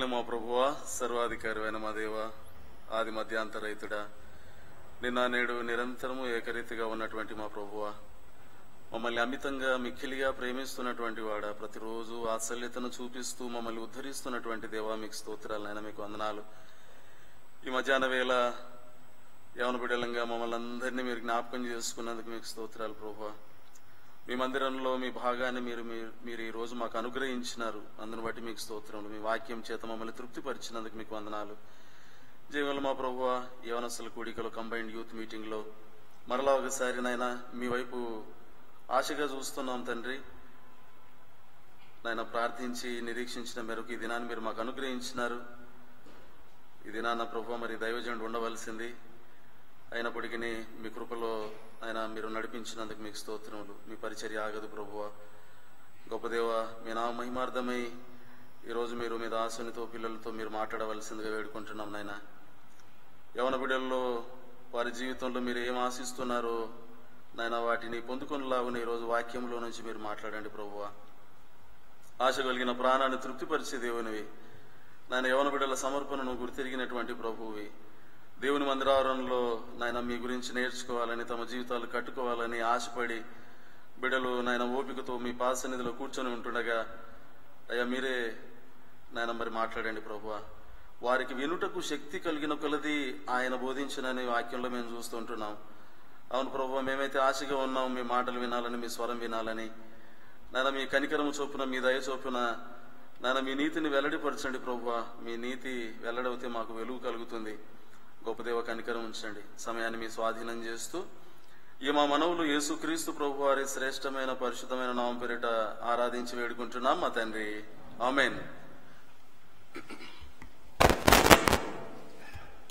కలిగిన మా ప్రభువా, సర్వాధికారివైన మా దేవ, ఆది మధ్యాంతరహితుడా, నిన్న నేడు నిరంతరము ఏకరీతిగా ఉన్నటువంటి మా ప్రభువా, మమ్మల్ని అమితంగా మిక్కిలిగా ప్రేమిస్తున్నటువంటి వాడా, ప్రతిరోజు వాత్సల్యతను చూపిస్తూ మమ్మల్ని ఉద్ధరిస్తున్నటువంటి దేవా, మీకు స్తోత్రాలు నాయన, మీకు వందనాలు. ఈ మధ్యాహ్న వేళ యవన బిడ్డలంగా మమ్మల్ని అందరినీ మీరు జ్ఞాపకం చేసుకున్నందుకు మీకు స్తోత్రాలు ప్రభువా. మీ మందిరంలో మీ భాగాన్ని మీరు ఈ రోజు మాకు అనుగ్రహించినారు, అందును బట్టి మీకు స్తోత్రములు. మీ వాక్యం చేత మమ్మల్ని తృప్తిపరిచినందుకు మీకు వందనాలు. జీవన మా ప్రభువా, యవనస్తుల కూడికలో కంబైన్డ్ యూత్ మీటింగ్ లో మరలా ఒకసారి నాయన మీ వైపు ఆశగా చూస్తున్నాం తండ్రి. నాయన ప్రార్థించి నిరీక్షించిన మేరకు ఈ దినాన్ని మీరు మాకు అనుగ్రహించినారు. ఈ దినాన్న ప్రభువా మరి దైవజనుడు ఉండవలసింది, అయినప్పటికీ మీ కృపలో ఆయన మీరు నడిపించినందుకు మీకు స్తోత్రములు. మీ పరిచర్య ఆగదు ప్రభువా. గొప్ప దేవ, మీ నా మహిమార్థమై ఈరోజు మీరు మీ దాసునితో పిల్లలతో మీరు మాట్లాడవలసిందిగా వేడుకుంటున్నాం నాయన. యవన బిడ్డల్లో వారి జీవితంలో మీరు ఏం ఆశిస్తున్నారో నాయన వాటిని పొందుకునేలాగున ఈరోజు వాక్యంలో నుంచి మీరు మాట్లాడండి ప్రభువా. ఆశ కలిగిన ప్రాణాన్ని తృప్తిపరిచే దేవునివి నాయన, యవన బిడ్డల సమర్పణను గుర్తిరిగినటువంటి ప్రభువి, దేవుని మందిరావరణలో నాయన మీ గురించి నేర్చుకోవాలని, తమ జీవితాలు కట్టుకోవాలని ఆశపడి బిడ్డలు నాయన ఓపికతో మీ పాద సన్నిధిలో కూర్చొని ఉంటుండగా అయ్యా మీరే నాయన మరి మాట్లాడండి ప్రభువా. వారికి వినుటకు శక్తి కలిగిన కొలది ఆయన బోధించినని వాక్యంలో మేము చూస్తుంటున్నాం. అవును ప్రభువా, మేమైతే ఆశగా ఉన్నాం మీ మాటలు వినాలని, మీ స్వరం వినాలని. నాయన మీ కనికరము చొప్పున, మీ దయ చొప్పున నాయన మీ నీతిని వెల్లడిపరచండి ప్రభువా. మీ నీతి వెల్లడవుతే మాకు వెలుగు కలుగుతుంది. గొప్ప దేవ కనికరం ఉంచండి. సమయాన్ని మీ స్వాధీనం చేస్తూ ఈ మా మనవులు యేసుక్రీస్తు ప్రభు వారి శ్రేష్టమైన పరిశుద్ధమైన నామం పేరిట ఆరాధించి వేడుకుంటున్నాం మా తండ్రి, ఆమేన్.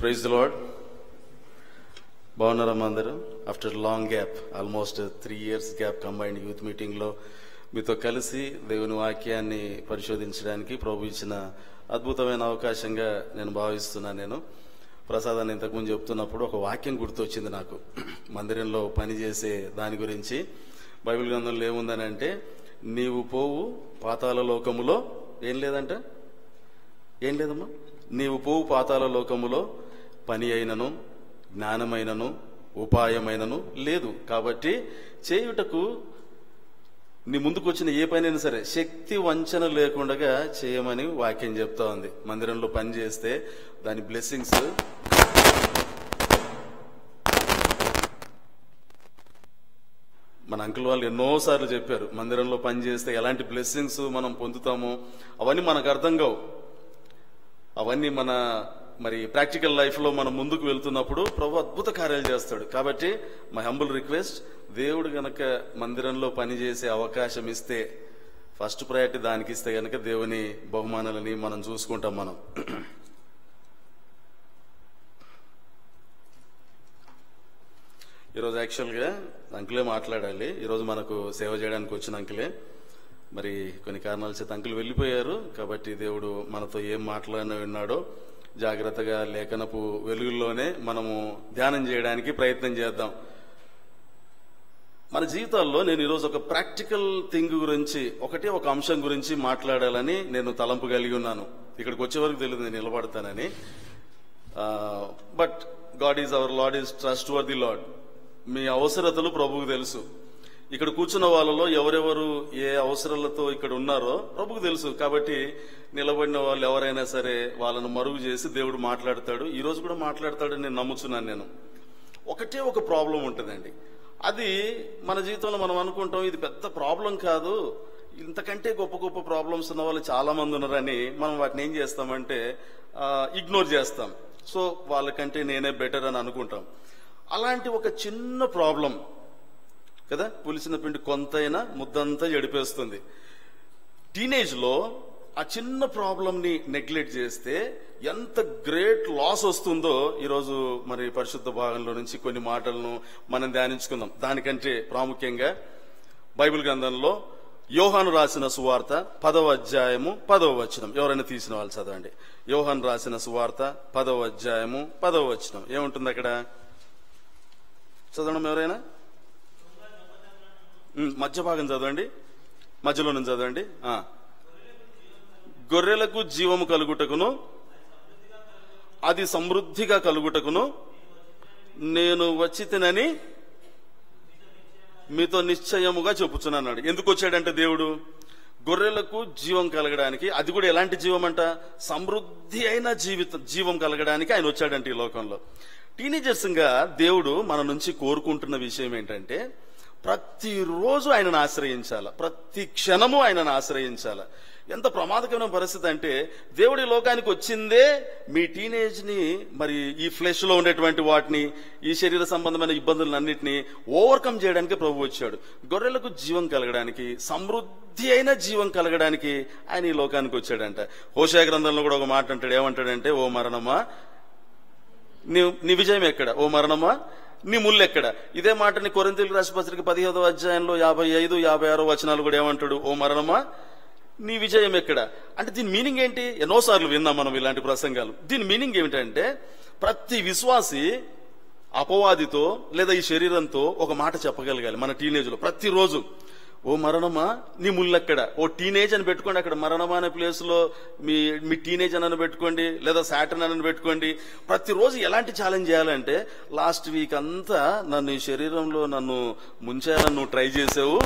Praise the lord. బాగున్నారమ్మా అందరూ? After long gap, almost 3 years gap combined youth meeting లో మీతో కలిసి దేవుని వాక్యాన్ని పరిశోధించడానికి ప్రభు ఇచ్చిన అద్భుతమైన అవకాశంగా నేను భావిస్తున్నాను. నేను ప్రసాదాన్ని ఇంతకుముందు చెప్తున్నప్పుడు ఒక వాక్యం గుర్తొచ్చింది నాకు. మందిరంలో పనిచేసే దాని గురించి బైబిల్ గ్రంథంలో ఏముందని అంటే, నీవు పోవు పాతాళ లోకములో ఏం లేదంట, ఏం లేదమ్మా, నీవు పోవు పాతాళ లోకములో పని అయినను జ్ఞానమైనను ఉపాయమైనను లేదు. కాబట్టి చేయుటకు నీ ముందుకు వచ్చిన ఏ పనైనా సరే శక్తి వంచన లేకుండా చేయమని వాక్యం చెప్తా ఉంది. మందిరంలో పని చేస్తే దాని బ్లెస్సింగ్స్ మన అంకుల్ వాళ్ళు ఎన్నోసార్లు చెప్పారు. మందిరంలో పని చేస్తే ఎలాంటి బ్లెస్సింగ్స్ మనం పొందుతామో అవన్నీ మనకు అర్థం కావు. అవన్నీ మన మరి ప్రాక్టికల్ లైఫ్ లో మనం ముందుకు వెళ్తున్నప్పుడు ప్రభు అద్భుత కార్యాలు చేస్తాడు. కాబట్టి మై హంబుల్ రిక్వెస్ట్, దేవుడు గనక మందిరంలో పనిచేసే అవకాశం ఇస్తే ఫస్ట్ ప్రయారిటీ దానికి ఇస్తే గనక దేవుని బహుమానాలని మనం చూసుకుంటాం. మనం ఈరోజు యాక్చువల్గా అంకులే మాట్లాడాలి. ఈరోజు మనకు సేవ చేయడానికి వచ్చిన అంకులే, మరి కొన్ని కారణాల చేత అంకులు వెళ్ళిపోయారు. కాబట్టి దేవుడు మనతో ఏం మాట్లాడిన విన్నాడో జాగ్రత్తగా లేఖనపు వెలుగుల్లోనే మనము ధ్యానం చేయడానికి ప్రయత్నం చేద్దాం. మన జీవితాల్లో నేను ఈరోజు ఒక ప్రాక్టికల్ థింగ్ గురించి, ఒక అంశం గురించి మాట్లాడాలని నేను తలంపు కలిగి ఉన్నాను. ఇక్కడికి వచ్చే వరకు తెలియదు నేను నిలబడతానని. But God is our lord is trustworthy lord. మీ అవసరతలు ప్రభువుకు తెలుసు. ఇక్కడ కూర్చున్న వాళ్ళలో ఎవరెవరు ఏ అవసరాలతో ఇక్కడ ఉన్నారో ప్రభుకు తెలుసు. కాబట్టి నిలబడిన వాళ్ళు ఎవరైనా సరే వాళ్ళను మరుగు చేసి దేవుడు మాట్లాడతాడు. ఈ రోజు కూడా మాట్లాడతాడని నేను నమ్ముతున్నాను. నేను ఒక ప్రాబ్లం ఉంటుందండి. అది మన జీవితంలో మనం అనుకుంటాం ఇది పెద్ద ప్రాబ్లం కాదు, ఇంతకంటే గొప్ప ప్రాబ్లమ్స్ ఉన్న వాళ్ళు చాలా మంది ఉన్నారని మనం వాటిని ఏం చేస్తామంటే ఇగ్నోర్ చేస్తాం. సో వాళ్ళకంటే నేనే బెటర్ అని అనుకుంటాం. అలాంటి ఒక చిన్న ప్రాబ్లం కదా, పులిసిన పిండి కొంతైనా ముద్దంతా ఎడిపేస్తుంది. టీనేజ్ లో ఆ చిన్న ప్రాబ్లం ని నెగ్లెక్ట్ చేస్తే ఎంత గ్రేట్ లాస్ వస్తుందో ఈరోజు మరి పరిశుద్ధ భాగంలో నుంచి కొన్ని మాటలను మనం ధ్యానించుకుందాం. దానికంటే ప్రాముఖ్యంగా బైబిల్ గ్రంథంలో యోహాను రాసిన సువార్త 10వ అధ్యాయము 10వ వచనం. ఎవరైనా తీసిన వాళ్ళు చదవండి. యోహాను రాసిన సువార్త 10వ అధ్యాయము 10వ వచనం ఏముంటుంది అక్కడ? చదవడం ఎవరైనా? మధ్య భాగం చదవండి, మధ్యలో నుంచి చదవండి. గొర్రెలకు జీవము కలుగుటకును అది సమృద్ధిగా కలుగుటకును నేను వచ్చి తినని మీతో నిశ్చయముగా చెప్పుచున్నాడు. ఎందుకు వచ్చాడంటే దేవుడు గొర్రెలకు జీవం కలగడానికి, అది కూడా ఎలాంటి జీవం అంట, సమృద్ధి అయిన జీవం కలగడానికి ఆయన వచ్చాడంటే ఈ లోకంలో. టీనేజర్స్ గా దేవుడు మన నుంచి కోరుకుంటున్న విషయం ఏంటంటే ప్రతిరోజు ఆయనను ఆశ్రయించాల, ప్రతి క్షణము ఆయనను ఆశ్రయించాల. ఎంత ప్రమాదకరమైన పరిస్థితి అంటే దేవుడి లోకానికి వచ్చిందే మీ టీనేజ్ ని, మరి ఈ ఫ్లెష్ లో ఉండేటువంటి వాటిని, ఈ శరీర సంబంధమైన ఇబ్బందులన్నింటినీ ఓవర్కమ్ చేయడానికి ప్రభు వచ్చాడు. గొర్రెలకు జీవం కలగడానికి, సమృద్ధి అయిన జీవం కలగడానికి ఆయన ఈ లోకానికి వచ్చాడంట. హోషేయ గ్రంథంలో కూడా ఒక మాట అంటాడు. ఏమంటాడంటే, ఓ మరణమా నీ విజయం ఎక్కడ, ఓ మరణమా నీ ముళ్ళు ఎక్కడ. ఇదే మాటని కొరింథీయులకు రాసిన పత్రిక 15వ అధ్యాయంలో 55, 56 వచనాలు కూడా ఏమంటాడు, ఓ మరణమా నీ విజయం ఎక్కడ. అంటే దీని మీనింగ్ ఏంటి? ఎన్నోసార్లు విన్నాం మనం ఇలాంటి ప్రసంగాలు. దీని మీనింగ్ ఏమిటంటే ప్రతి విశ్వాసి అపవాదితో లేదా ఈ శరీరంతో ఒక మాట చెప్పగలగాలి మన టీనేజ్ లో ప్రతిరోజు. ఓ మరణమా నీ ముళ్ళెక్కడ. ఓ టీనేజ్ అని పెట్టుకోండి, అక్కడ మరణమా అనే ప్లేస్ లో మీ టీనేజ్ అని పెట్టుకోండి, లేదా సాటర్న్ అని పెట్టుకోండి. ప్రతిరోజు ఎలాంటి ఛాలెంజ్ చేయాలంటే, లాస్ట్ వీక్ అంతా నన్ను ఈ శరీరంలో నన్ను ముంచేయాలని నువ్వు ట్రై చేసావు,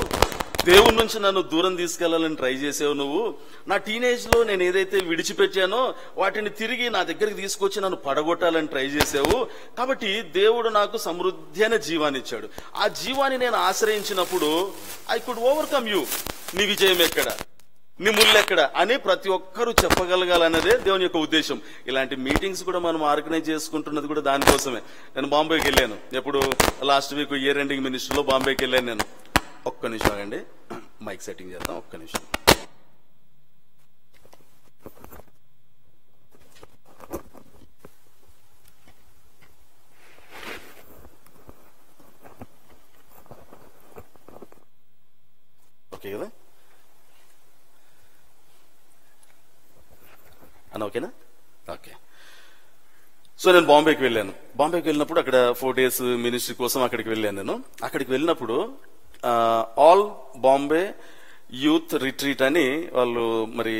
దేవుడి నుంచి నన్ను దూరం తీసుకెళ్లాలని ట్రై చేసావు నువ్వు, నా టీనేజ్ లో నేను ఏదైతే విడిచిపెట్టానో వాటిని తిరిగి నా దగ్గరికి తీసుకొచ్చి నన్ను పడగొట్టాలని ట్రై చేసావు. కాబట్టి దేవుడు నాకు సమృద్ధి అనే జీవాన్ని ఇచ్చాడు. ఆ జీవాన్ని నేను ఆశ్రయించినప్పుడు ఐ కుడ్ ఓవర్కమ్ యూ. నీ విజయం ఎక్కడ, నీ ముళ్ళెక్కడ అని ప్రతి ఒక్కరూ చెప్పగలగాలన్నదే దేవుని యొక్క ఉద్దేశం. ఇలాంటి మీటింగ్స్ కూడా మనం ఆర్గనైజ్ చేసుకుంటున్నది కూడా దానికోసమే. నేను బాంబేకి వెళ్ళాను. ఎప్పుడు లాస్ట్ వీక్ ఇయర్ ఎండింగ్ మినిస్ట్రీలో బాంబేకి వెళ్ళాను నేను. ఒక్క నిమిషం అండి, మైక్ సెట్టింగ్ చేద్దాం, ఒక్క నిమిషం. ఓకే కదా అన్న, ఓకేనా? ఓకే. సో నేను బాంబేకి వెళ్ళాను. బాంబేకి వెళ్ళినప్పుడు అక్కడ 4 days మినిస్ట్రీ కోసం అక్కడికి వెళ్ళాను నేను. అక్కడికి వెళ్ళినప్పుడు ఆల్ బాంబే యూత్ రిట్రీట్ అని వాళ్ళు మరి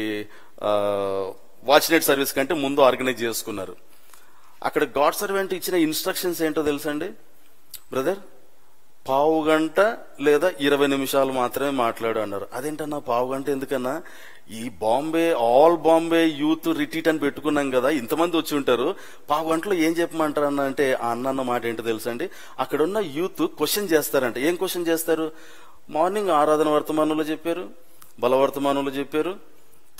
వాచ్ నెట్ సర్వీస్ కంటే ముందు ఆర్గనైజ్ చేసుకున్నారు. అక్కడ గాడ్ సర్వెంట్ ఇచ్చిన ఇన్స్ట్రక్షన్స్ ఏంటో తెలుసండి బ్రదర్? 1/2 గంట లేదా 20 నిమిషాలు మాత్రమే మాట్లాడు అన్నారు. అదేంటన్నా 1/2 గంట ఎందుకన్నా? ఈ Bombay all Bombay youth retreat అని పెట్టుకున్నాం కదా, ఇంతమంది వచ్చి ఉంటారు, 1/2 గంటలో ఏం చెప్పమంటారు అన్న అంటే, ఆ అన్న మాట ఏంటో తెలుసండి? అక్కడ ఉన్న యూత్ క్వశ్చన్ చేస్తారంట. ఏం క్వశ్చన్ చేస్తారు? మార్నింగ్ ఆరాధన వర్తమానంలో చెప్పారు, బలవర్తమానంలో చెప్పారు,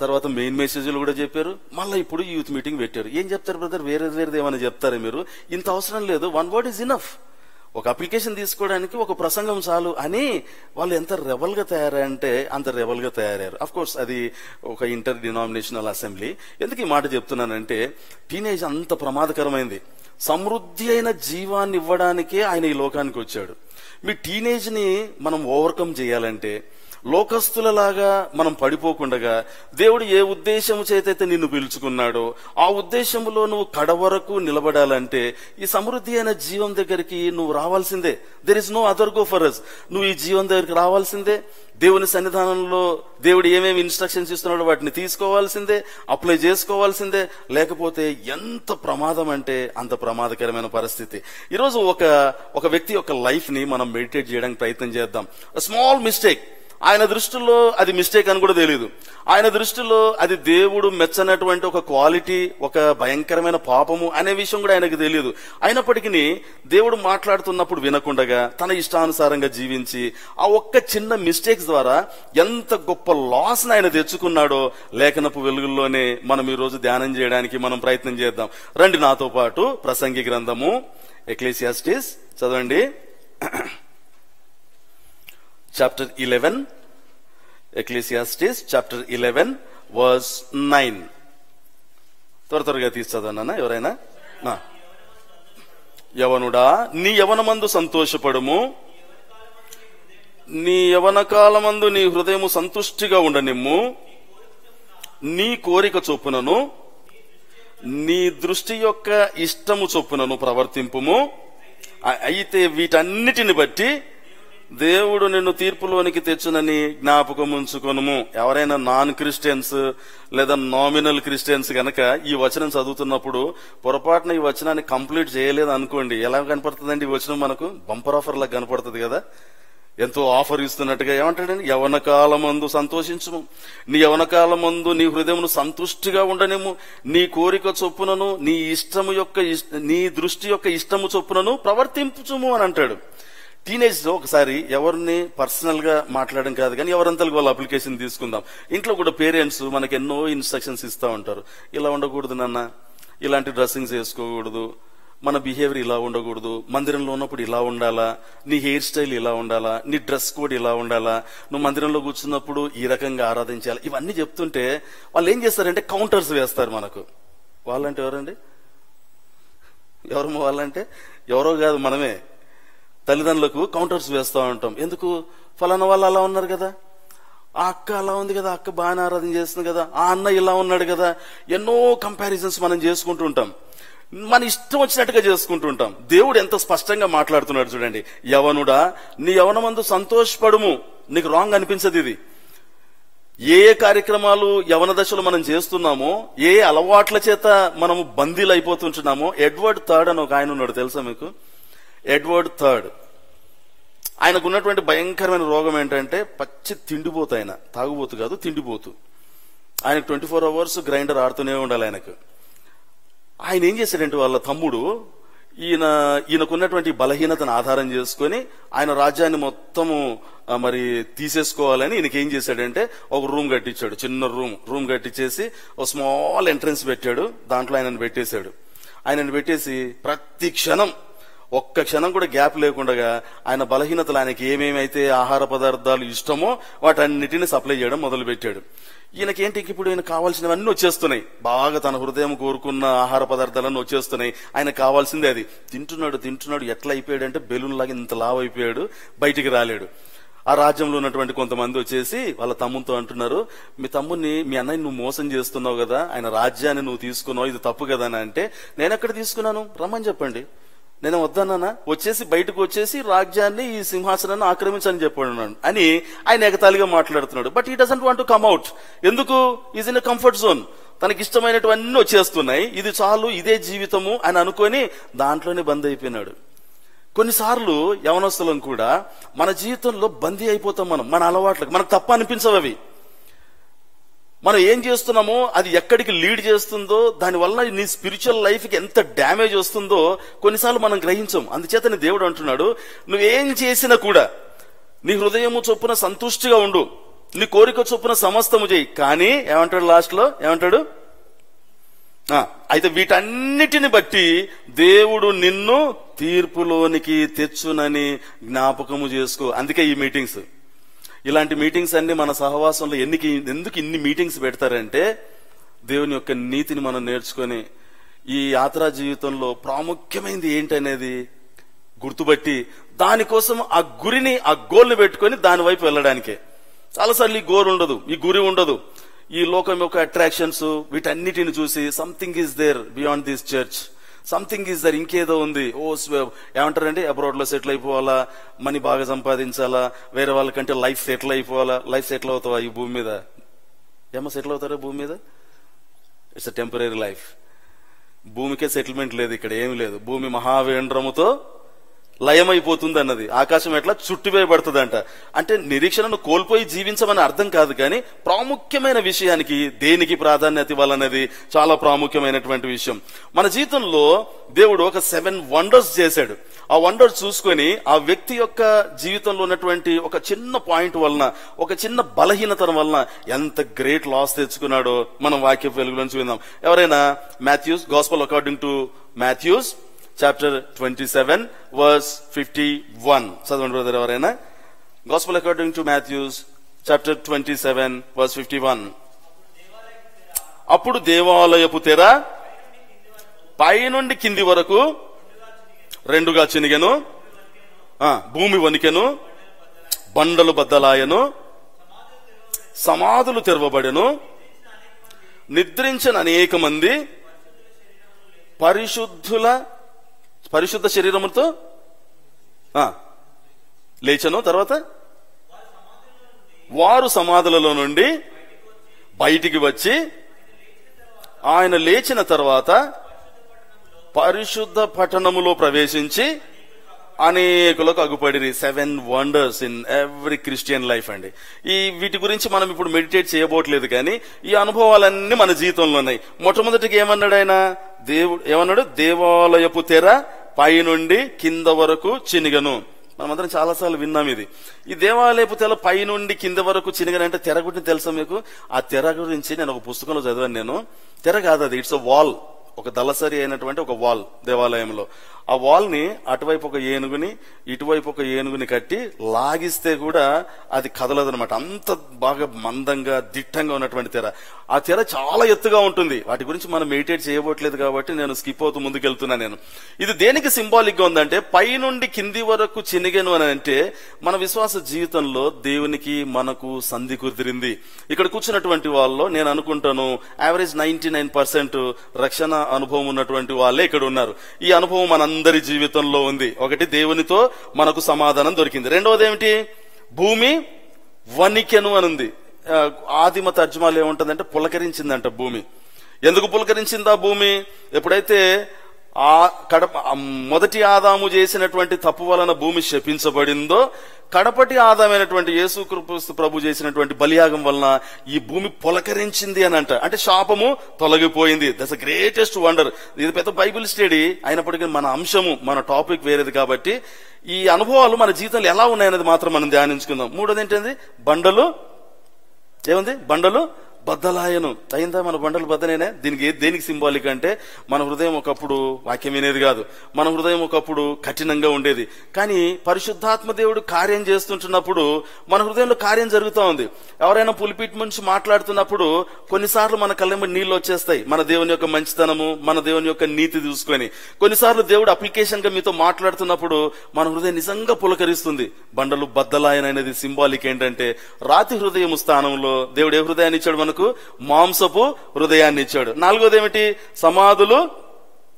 తర్వాత మెయిన్ మెసేజ్లు కూడా చెప్పారు, మళ్ళీ ఇప్పుడు యూత్ మీటింగ్ పెట్టారు. ఏం చెప్తారు బ్రదర్? వేరేది ఏమైనా చెప్తారా మీరు? ఇంత అవసరం లేదు, 1 word is enough. ఒక అప్లికేషన్ తీసుకోవడానికి ఒక ప్రసంగం చాలు అని వాళ్ళు ఎంత రెబల్ గా తయారంటే అంత రెబల్ గా తయారయ్యారు. అఫ్ కోర్స్ అది ఒక ఇంటర్ డినామినేషనల్ అసెంబ్లీ. ఎందుకు ఈ మాట చెప్తున్నానంటే టీనేజ్ అంత ప్రమాదకరమైంది. సమృద్ధి అయిన జీవాన్ని ఇవ్వడానికే ఆయన ఈ లోకానికి వచ్చాడు. మీ టీనేజ్ ని మనం ఓవర్కమ్ చేయాలంటే లోకస్తులలాగా మనం పడిపోకుండా దేవుడు ఏ ఉద్దేశము చేతైతే నిన్ను పిలుచుకున్నాడో ఆ ఉద్దేశంలో నువ్వు కడవరకు నిలబడాలంటే ఈ సమృద్ధి అయిన జీవం దగ్గరికి నువ్వు రావాల్సిందే. There is no other go for us. నువ్వు ఈ జీవం దగ్గరికి రావాల్సిందే. దేవుని సన్నిధానంలో దేవుడు ఏమేమి ఇన్స్ట్రక్షన్స్ ఇస్తున్నాడో వాటిని తీసుకోవాల్సిందే, అప్లై చేసుకోవాల్సిందే. లేకపోతే ఎంత ప్రమాదం అంటే అంత ప్రమాదకరమైన పరిస్థితి. ఈరోజు ఒక వ్యక్తి యొక్క లైఫ్ ని మనం మెడిటేట్ చేయడానికి ప్రయత్నం చేద్దాం. స్మాల్ మిస్టేక్, ఆయన దృష్టిలో అది మిస్టేక్ అని కూడా తెలియదు. ఆయన దృష్టిలో అది దేవుడు మెచ్చనటువంటి ఒక క్వాలిటీ, ఒక భయంకరమైన పాపము అనే విషయం కూడా ఆయనకు తెలియదు. అయినప్పటికీ దేవుడు మాట్లాడుతున్నప్పుడు వినకుండగా తన ఇష్టానుసారంగా జీవించి ఆ ఒక్క చిన్న మిస్టేక్స్ ద్వారా ఎంత గొప్ప లాస్ ఆయన తెచ్చుకున్నాడో లేఖనపు వెలుగుల్లోనే మనం ఈ రోజు ధ్యానం చేయడానికి మనం ప్రయత్నం చేద్దాం. రండి నాతో పాటు ప్రసంగి గ్రంథము ఎక్లెసియాస్టిస్ చదవండి. Chapter 11, Ecclesiastes chapter 11 verse 9. త్వరగా తీర్చదన్నా ఎవరైనా. యవనుడా నీ యవనమందు సంతోషపడుము, నీ యవన కాలమందు నీ హృదయము సంతుష్టిగా ఉండనిమ్ము, నీ కోరిక చొప్పునను నీ దృష్టి యొక్క ఇష్టము చొప్పునను ప్రవర్తింపుము. అయితే వీటన్నిటిని బట్టి దేవుడు నిన్ను తీర్పులోనికి తెచ్చునని జ్ఞాపకం ఉంచుకొనుము. ఎవరైనా నాన్ క్రిస్టియన్స్ లేదా నామినల్ క్రిస్టియన్స్ గనక ఈ వచనం చదువుతున్నప్పుడు పొరపాటున ఈ వచనాన్ని కంప్లీట్ చేయలేదు అనుకోండి, ఎలా కనపడుతుందండి ఈ వచనం? మనకు బంపర్ ఆఫర్ లాగా కనపడుతుంది కదా, ఎంతో ఆఫర్ ఇస్తున్నట్టుగా. ఏమంటాడండి? యవన కాలమందు సంతోషించుము, నీ యవన కాలమందు నీ హృదయమును సంతుష్టిగా ఉండనేము, నీ కోరిక చొప్పునను నీ ఇష్టము యొక్క నీ దృష్టి యొక్క ఇష్టము చొప్పునను ప్రవర్తించుము అని అంటాడు. టీనేజ్ లో ఒకసారి ఎవరిని పర్సనల్ గా మాట్లాడడం కాదు కానీ ఎవరంతలకు వాళ్ళ అప్లికేషన్ తీసుకుందాం. ఇంట్లో కూడా పేరెంట్స్ మనకి ఎన్నో ఇన్స్ట్రక్షన్స్ ఇస్తా ఉంటారు. ఇలా ఉండకూడదు నాన్న, ఇలాంటి డ్రెస్సింగ్స్ వేసుకోకూడదు, మన బిహేవియర్ ఇలా ఉండకూడదు, మందిరంలో ఉన్నప్పుడు ఇలా ఉండాలా, నీ హెయిర్ స్టైల్ ఇలా ఉండాలా, నీ డ్రెస్ కోడ్ ఇలా ఉండాలా, నువ్వు మందిరంలో కూర్చున్నప్పుడు ఈ రకంగా ఆరాధించాలి, ఇవన్నీ చెప్తుంటే వాళ్ళు ఏం చేస్తారంటే కౌంటర్స్ వేస్తారు మనకు. వాళ్ళంటే ఎవరండి? ఎవరు వాళ్ళంటే? ఎవరో కాదు, మనమే. తల్లిదండ్రులకు కౌంటర్స్ వేస్తూ ఉంటాం. ఎందుకు? ఫలానా వాళ్ళు అలా ఉన్నారు కదా, ఆ అక్క అలా ఉంది కదా, అక్క బాగానే ఆరాధన చేస్తుంది కదా, ఆ అన్న ఇలా ఉన్నాడు కదా, ఎన్నో కంపారిజన్స్ మనం చేసుకుంటూ ఉంటాం. మన ఇష్టం వచ్చినట్టుగా చేసుకుంటూ ఉంటాం. దేవుడు ఎంత స్పష్టంగా మాట్లాడుతున్నాడు చూడండి. యవనుడా, నీ యవనమందు సంతోషపడుము. నీకు రాంగ్ అనిపించదు ఇది. ఏ కార్యక్రమాలు యవన దశలో మనం చేస్తున్నామో, ఏ అలవాట్ల చేత మనము బందీలు అయిపోతుంటున్నామో. ఎడ్వర్డ్ థర్డ్ అని ఒక ఆయన ఉన్నాడు, తెలుసా మీకు? Edward third. ఆయనకున్నటువంటి భయంకరమైన రోగం ఏంటంటే పచ్చి తిండిపోతు. ఆయన తాగుబోతు కాదు, తిండిపోతు. ఆయనకు 24 hours గ్రైండర్ ఆడుతూనే ఉండాలి ఆయనకు. ఆయన ఏం చేశాడంటే వాళ్ళ తమ్ముడు ఈయనకున్నటువంటి బలహీనతను ఆధారం చేసుకుని ఆయన రాజ్యాన్ని మొత్తము మరి తీసేసుకోవాలని ఈయనకి ఏం చేశాడంటే ఒక రూమ్ కట్టించాడు. చిన్న రూమ్ కట్టించేసి ఒక స్మాల్ ఎంట్రన్స్ పెట్టాడు. దాంట్లో ఆయనను పెట్టేశాడు. ఆయనను పెట్టేసి ప్రతి క్షణం, ఒక్క క్షణం కూడా గ్యాప్ లేకుండా ఆయన బలహీనతలు, ఆయనకి ఏమేమైతే ఆహార పదార్థాలు ఇష్టమో వాటన్నిటిని సప్లై చేయడం మొదలు పెట్టాడు. ఈయనకేంటి, ఇప్పుడు ఈయన కావాల్సినవన్నీ వచ్చేస్తున్నాయి. బాగా తన హృదయం కోరుకున్న ఆహార పదార్థాలన్నీ వచ్చేస్తున్నాయి. ఆయన కావాల్సిందే అది. తింటున్నాడు. ఎట్లా అయిపోయాడంటే బెలూన్ లాగా ఇంత లావ్ అయిపోయాడు, బయటికి రాలేడు. ఆ రాజ్యంలో ఉన్నటువంటి కొంతమంది వచ్చేసి వాళ్ళ తమ్ముతో అంటున్నారు, మీ తమ్ముని, మీ అన్నయ్య నువ్వు మోసం చేస్తున్నావు కదా, ఆయన రాజ్యాన్ని నువ్వు తీసుకున్నావు, ఇది తప్పు కదా అని అంటే, నేను ఎక్కడ తీసుకున్నాను, రమ్మని చెప్పండి. నేను వద్దన్నానా? వచ్చేసి బయటకు వచ్చేసి రాజ్యాన్ని, ఈ సింహాసనాన్ని ఆక్రమించని చెప్పాడు అని ఆయన ఎగతాళిగా మాట్లాడుతున్నాడు. But he doesn't want to come out. ఎందుకు? Is in a comfort zone. తనకి ఇష్టమైనటువన్నీ వచ్చేస్తున్నాయి, ఇది చాలు, ఇదే జీవితము అని అనుకొని దాంట్లోనే బంద్ అయిపోయినాడు. కొన్నిసార్లు యవనస్తులం కూడా మన జీవితంలో బందీ అయిపోతాం. మన అలవాట్లకు మనకు తప్ప అనిపించవు అవి. మనం ఏం చేస్తున్నామో అది ఎక్కడికి లీడ్ చేస్తుందో, దానివల్ల నీ స్పిరిచువల్ లైఫ్ కి ఎంత డ్యామేజ్ వస్తుందో కొన్నిసార్లు మనం గ్రహించాం. అందుచేతని దేవుడు అంటున్నాడు, నువ్వేం చేసినా కూడా నీ హృదయము చొప్పున సంతుష్టిగా ఉండు, నీ కోరిక చొప్పున సమస్తము చేయి. కానీ ఏమంటాడు లాస్ట్ లో? ఏమంటాడు? అయితే వీటన్నిటిని బట్టి దేవుడు నిన్ను తీర్పులోనికి తెచ్చునని జ్ఞాపకము చేసుకో. అందుకే ఈ మీటింగ్స్, ఇలాంటి మీటింగ్స్ అన్ని మన సహవాసంలో ఎందుకు ఇన్ని మీటింగ్స్ పెడతారంటే, దేవుని యొక్క నీతిని మనం నేర్చుకొని ఈ యాత్రా జీవితంలో ప్రాముఖ్యమైనది ఏంటనేది గుర్తుపట్టి దానికోసం ఆ గురిని, ఆ గోల్ని పెట్టుకొని దాని వైపు వెళ్ళడానికే. చాలాసార్లు ఈ గురి ఉండదు. ఈ లోకం యొక్క అట్రాక్షన్స్ వీటన్నిటిని చూసి something is there beyond this church, something is there, ఇంకేదో ఉంది. ఏమంటారండి, అబ్రాడ్ లో సెటిల్ అయిపోవాలా, మనీ బాగా సంపాదించాలా, వేరే వాళ్ళకంటే లైఫ్ సెటిల్ అయిపోవాలా. లైఫ్ సెటిల్ అవుతావా ఈ భూమి మీద? ఏమో సెటిల్ అవుతారా భూమి మీద? It's a temporary life. భూమికే సెటిల్మెంట్ లేదు, ఇక్కడ ఏమి లేదు. భూమి మహావేంద్రముతో లయమైపోతుంది అన్నది. ఆకాశం ఎట్లా చుట్టివేయబడుతుందంట. అంటే నిరీక్షణను కోల్పోయి జీవించమని అర్థం కాదు, కానీ ప్రాముఖ్యమైన విషయానికి దేనికి ప్రాధాన్యత ఇవ్వాలనేది చాలా ప్రాముఖ్యమైనటువంటి విషయం. మన జీవితంలో దేవుడు ఒక 7 వండర్స్ చేశాడు. ఆ వండర్స్ చూసుకొని ఆ వ్యక్తి యొక్క జీవితంలో ఉన్నటువంటి ఒక చిన్న పాయింట్ వలన, ఒక చిన్న బలహీనత వలన ఎంత గ్రేట్ లాస్ తెచ్చుకున్నాడో మనం వాక్య వెలుగులోంచి విందాం. ఎవరైనా Matthew's, gospel according to Matthew's chapter 27 verse 51 చదవండి బ్రదర్. ఎవరైనా gospel according to Matthew's chapter 27 verse 51. అప్పుడు దేవాలయపు తెర పైనుండి కింది వరకు రెండుగా చినిగెను, భూమి వణికెను, బండలు బద్దలాయను, సమాధులు తెరవబడెను, నిద్రించిన అనేక మంది పరిశుద్ధ శరీరముతో లేచెను. తర్వాత వారు సమాధులలో నుండి బయటికి వచ్చి ఆయన లేచిన తర్వాత పరిశుద్ధ పట్టణములో ప్రవేశించి అనేకులకు అగుపడిరి. 7 wonders in every Christian life అండి. వీటి గురించి మనం ఇప్పుడు మెడిటేట్ చేయబోట్లేదు, కానీ ఈ అనుభవాలన్నీ మన జీవితంలో ఉన్నాయి. మొట్టమొదటిగా ఏమన్నాడు ఆయన? ఏమన్నాడు? దేవాలయపు తెర పైనుండి కింద వరకు చినిగను. మనమందరం చాలాసార్లు విన్నాం ఇది. ఈ దేవాలయపు తెర పైనుండి కింద వరకు చినిగను అంటే తెర గురించి తెలుసా మీకు? ఆ తెర గురించి నేను ఒక పుస్తకంలో చదివాను. తెర కాదు అది, ఇట్స్ అ వాల్. ఒక దళసరి అయినటువంటి ఒక వాల్ దేవాలయంలో. ఆ వాల్ ని అటువైపు ఒక ఏనుగుని ఇటువైపు ఒక ఏనుగుని కట్టి లాగిస్తే కూడా అది కదలదనమాట. అంత బాగా మందంగా దిట్టంగా ఉన్నటువంటి తెర. ఆ తెర చాలా ఎత్తుగా ఉంటుంది. వాటి గురించి మనం మెడిటేట్ చేయబోట్లేదు కాబట్టి నేను స్కిప్ అవుతూ ముందుకెళ్తున్నా. ఇది దేనికి సింబాలిక్ గా ఉందంటే, పైనుండి కింది వరకు చినిగెను అని అంటే మన విశ్వాస జీవితంలో దేవునికి మనకు సంధి కుదిరింది. ఇక్కడ కూర్చున్నటువంటి వాళ్ళలో నేను అనుకుంటాను యావరేజ్ 99% రక్షణ అనుభవం ఉన్నటువంటి వాళ్ళే ఇక్కడ ఉన్నారు. ఈ అనుభవం మనందరి జీవితంలో ఉంది. ఒకటి, దేవునితో మనకు సమాధానం దొరికింది. రెండవది ఏమిటి? భూమి వణికెను అని ఉంది. ఆదిమ తర్జుమాలు ఏముంటుందంటే పులకరించిందంట భూమి. ఎందుకు పులకరించిందా భూమి? ఎప్పుడైతే మొదటి ఆదాము చేసినటువంటి తప్పు వలన భూమి శపించబడిందో, కడపటి ఆదామైనటువంటి యేసుక్రీస్తు ప్రభు చేసినటువంటి బలియాగం వలన ఈ భూమి పులకరించింది అని అంటే శాపము తొలగిపోయింది. That's the greatest wonder. ఇది పెద్ద బైబిల్ స్టడీ అయినప్పటికీ మన అంశము, మన టాపిక్ వేరేది కాబట్టి ఈ అనుభవాలు మన జీవితంలో ఎలా ఉన్నాయనేది మాత్రం మనం ధ్యానించుకుందాం. మూడోది ఏంటంది? బండలు ఏముంది? బండలు బద్దలాయను. అయిందా? మన బండలు బద్దలేనే. దేనికి సింబాలిక్ అంటే, మన హృదయం ఒకప్పుడు వాక్యం వినేది కాదు, మన హృదయం ఒకప్పుడు కఠినంగా ఉండేది. కానీ పరిశుద్ధాత్మ దేవుడు కార్యం చేస్తుంటున్నప్పుడు మన హృదయంలో కార్యం జరుగుతూ ఉంది. ఎవరైనా పులిపిట్ నుంచి మాట్లాడుతున్నప్పుడు కొన్నిసార్లు మన కళ్ళెంబ నీళ్లు వచ్చేస్తాయి. మన దేవుని యొక్క మంచితనము, మన దేవుని యొక్క నీతి చూసుకొని. కొన్నిసార్లు దేవుడు అప్లికేషన్ గా మీతో మాట్లాడుతున్నప్పుడు మన హృదయం నిజంగా పులకరిస్తుంది. బండలు బద్దలాయన అనేది సింబాలిక్ ఏంటంటే, రాతి హృదయం స్థానంలో దేవుడు ఏ హృదయాన్ని ఇచ్చాడు? మనకు మాంసపు హృదయాన్ని ఇచ్చాడు. నాలుగోది ఏమిటి? సమాధులు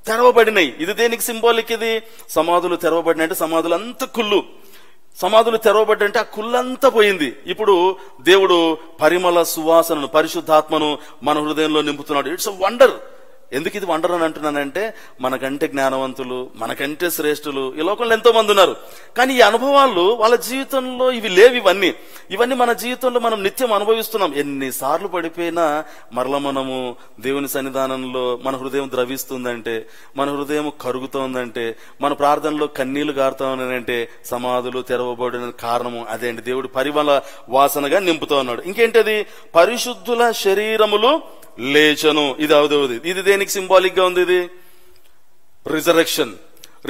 తెరవబడినాయి. ఇది దేనికి సింబాలిక్? ఇది సమాధులు తెరవబడినాయి అంటే సమాధులు అంత కుళ్ళు. సమాధులు తెరవబడ్డంటే ఆ కుళ్ళంతా పోయింది. ఇప్పుడు దేవుడు పరిమళ సువాసనను, పరిశుద్ధాత్మను మన హృదయంలో నింపుతున్నాడు. It's a wonder. ఎందుకు ఇది వండర్ అని అంటున్నానంటే, మనకంటే జ్ఞానవంతులు, మనకంటే శ్రేష్ఠులు ఈ లోకంలో ఎంతో మంది ఉన్నారు. కానీ ఈ అనుభవాలు వాళ్ళ జీవితంలో ఇవి లేవు. ఇవన్నీ మన జీవితంలో మనం నిత్యం అనుభవిస్తున్నాం. ఎన్నిసార్లు పడిపోయినా మరల మనము దేవుని సన్నిధానంలో మన హృదయం ద్రవిస్తుందంటే, మన హృదయం కరుగుతోందంటే, మన ప్రార్థనలో కన్నీళ్లు గారుతామనంటే సమాధులు తెరవబడిన కారణము అదే అండి. దేవుడు పరిమళ వాసనగా నింపుతూ ఉన్నాడు. ఇంకేంటది? పరిశుద్ధుల శరీరములు లేచను. ఇది అవదవది. ఇది దేనికి సింబాలిక్ గా ఉంది? ఇది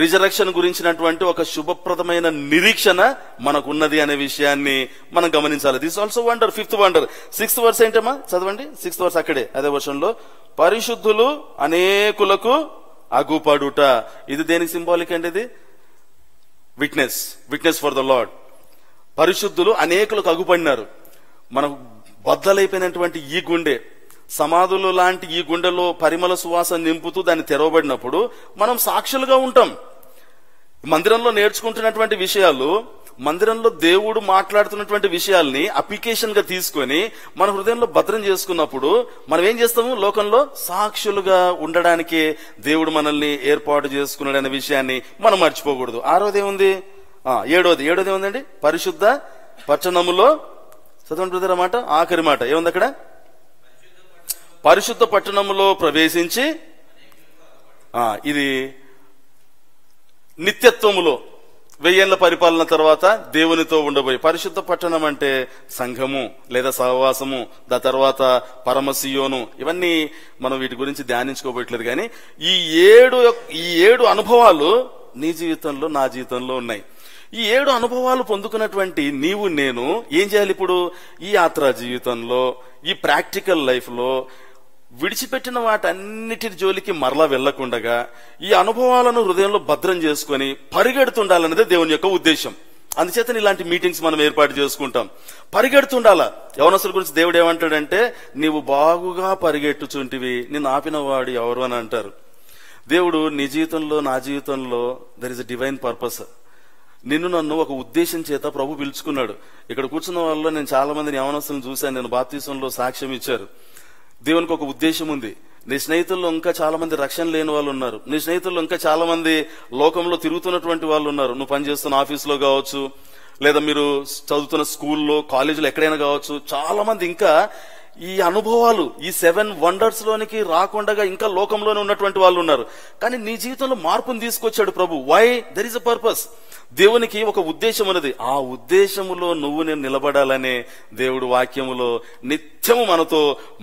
రిజరెక్షన్ గురించినటువంటి ఒక శుభప్రదమైన నిరీక్షణ మనకున్నది అనే విషయాన్ని మనం గమనించాలి. This also wonder. 5th wonder. 6th verse ఏంటమ్మా? చదవండి. 6th వర్స్ అక్కడే అదే వర్షంలో. పరిశుద్ధులు అనేకులకు అగుపడుట. ఇది దేనికి సింబాలిక్ అండి? ఇది విట్నెస్ ఫర్ ద లార్డ్. పరిశుద్ధులు అనేకులకు అగుపడినారు. మనకు బద్దలైపోయినటువంటి ఈ గుండె, సమాధులు లాంటి ఈ గుండెలో పరిమళ సువాసన నింపుతూ దాన్ని తెరవబడినప్పుడు మనం సాక్షులుగా ఉంటాం. మందిరంలో నేర్చుకుంటున్నటువంటి విషయాలు, మందిరంలో దేవుడు మాట్లాడుతున్నటువంటి విషయాల్ని అప్లికేషన్ గా తీసుకొని మన హృదయంలో భద్రం చేసుకున్నప్పుడు మనం ఏం చేస్తాము? లోకంలో సాక్షులుగా ఉండడానికి దేవుడు మనల్ని ఏర్పాటు చేసుకున్నాడనే విషయాన్ని మనం మర్చిపోకూడదు. 6వది ఏముంది? 7వది ఏముందండి? పరిశుద్ధ పట్టణములో. చదవండి బ్రదర్ మాట, ఆఖరి మాట ఏముంది అక్కడ? పరిశుద్ధ పట్టణములో ప్రవేశించి. ఇది నిత్యత్వములో 1000 ఏళ్ల పరిపాలన తర్వాత దేవునితో ఉండబోయే పరిశుద్ధ పట్టణం అంటే సంఘము లేదా సహవాసము, దాని తర్వాత పరమసియోను. ఇవన్నీ మనం వీటి గురించి ధ్యానించుకోబోట్లేదు. కానీ ఈ 7 అనుభవాలు నీ జీవితంలో, నా జీవితంలో ఉన్నాయి. ఈ 7 అనుభవాలు పొందుకున్నటువంటి నీవు నేను ఏం చేయాలి? ఇప్పుడు ఈ యాత్రా జీవితంలో, ఈ ప్రాక్టికల్ లైఫ్ లో విడిచిపెట్టిన వాటన్నిటి జోలికి మరలా వెళ్లకుండగా ఈ అనుభవాలను హృదయంలో భద్రం చేసుకుని పరిగెడుతుండాలన్నదే దేవుని యొక్క ఉద్దేశం. అందుచేత ఇలాంటి మీటింగ్స్ మనం ఏర్పాటు చేసుకుంటాం. పరిగెడుతుండాలా. యవనస్తుల గురించి దేవుడు ఏమంటాడంటే, నీవు బాగుగా పరిగెట్టుచుంటివి, నిన్ను ఆపిన వాడు ఎవరు అని అంటారు. దేవుడు నీ జీవితంలో, నా జీవితంలో there is a divine purpose. నిన్ను నన్ను ఒక ఉద్దేశం చేత ప్రభు పిలుచుకున్నాడు. ఇక్కడ కూర్చున్న వాళ్ళలో నేను చాలా మందిని యవనస్తులను చూశాను. నేను బాప్తిసంలో సాక్ష్యం ఇచ్చారు. దేవునికి ఒక ఉద్దేశం ఉంది. నీ స్నేహితుల్లో ఇంకా చాలా మంది రక్షణ లేని వాళ్ళు ఉన్నారు. నీ స్నేహితుల్లో ఇంకా చాలా మంది లోకంలో తిరుగుతున్నటువంటి వాళ్ళు ఉన్నారు. నువ్వు పనిచేస్తున్న ఆఫీసులో కావచ్చు, లేదా మీరు చదువుతున్న స్కూల్లో, కాలేజీలో, ఎక్కడైనా కావచ్చు. చాలా మంది ఇంకా ఈ అనుభవాలు, ఈ 7 వండర్స్ లోనికి రాకుండా ఇంకా లోకంలోనే ఉన్నటువంటి వాళ్ళు ఉన్నారు. కానీ నీ జీవితంలో మార్పును తీసుకొచ్చాడు ప్రభు. Why? There is a purpose. దేవునికి ఒక ఉద్దేశం ఉన్నది. ఆ ఉద్దేశములో నేను నిలబడాలనే దేవుడు వాక్యములో నిత్యము మనతో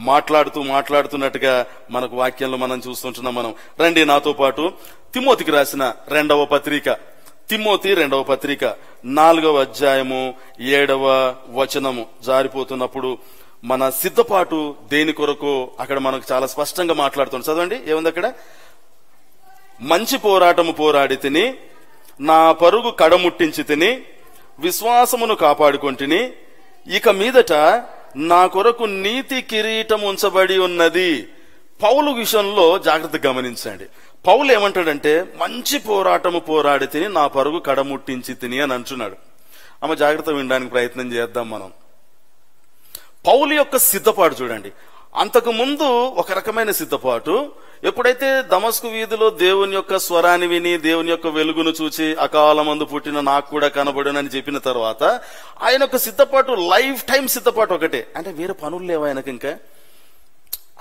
మాట్లాడుతున్నట్టుగా మనకు వాక్యంలో మనం చూస్తుంటున్నాం. మనం రండి నాతో పాటు తిమోతికి రాసిన 2వ పత్రిక, తిమోతి 2వ పత్రిక 4వ అధ్యాయము 7వ వచనము. జారిపోతున్నప్పుడు మన సిద్ధపాటు దేని కొరకు అక్కడ మనకు చాలా స్పష్టంగా మాట్లాడుతుంది. చదవండి, ఏముంది అక్కడ? మంచి పోరాటము పోరాడి తిని, నా పరుగు కడముట్టించి తిని, విశ్వాసమును కాపాడుకొంటిని, ఇక మీదట నా కొరకు నీతి కిరీటం ఉంచబడి ఉన్నది. పౌలు విషయంలో జాగ్రత్తగా గమనించండి. పౌలు ఏమంటాడంటే, మంచి పోరాటము పోరాడి తిని, నా పరుగు కడముట్టించి తిని అని అంటున్నాడు. జాగ్రత్త వినడానికి ప్రయత్నం చేద్దాం మనం. పౌలు యొక్క సిద్ధపాటు చూడండి. అంతకు ముందు ఒక రకమైన సిద్ధపాటు. ఎప్పుడైతే దమస్కు వీధిలో దేవుని యొక్క స్వరాన్ని విని, దేవుని యొక్క వెలుగును చూచి, అకాలమందు పుట్టిన నాకు కూడా కనబడునని చెప్పిన తర్వాత ఆయన యొక్క సిద్ధపాటు లైఫ్ టైం సిద్ధపాటు ఒకటే. అంటే వేరే పనులు లేవా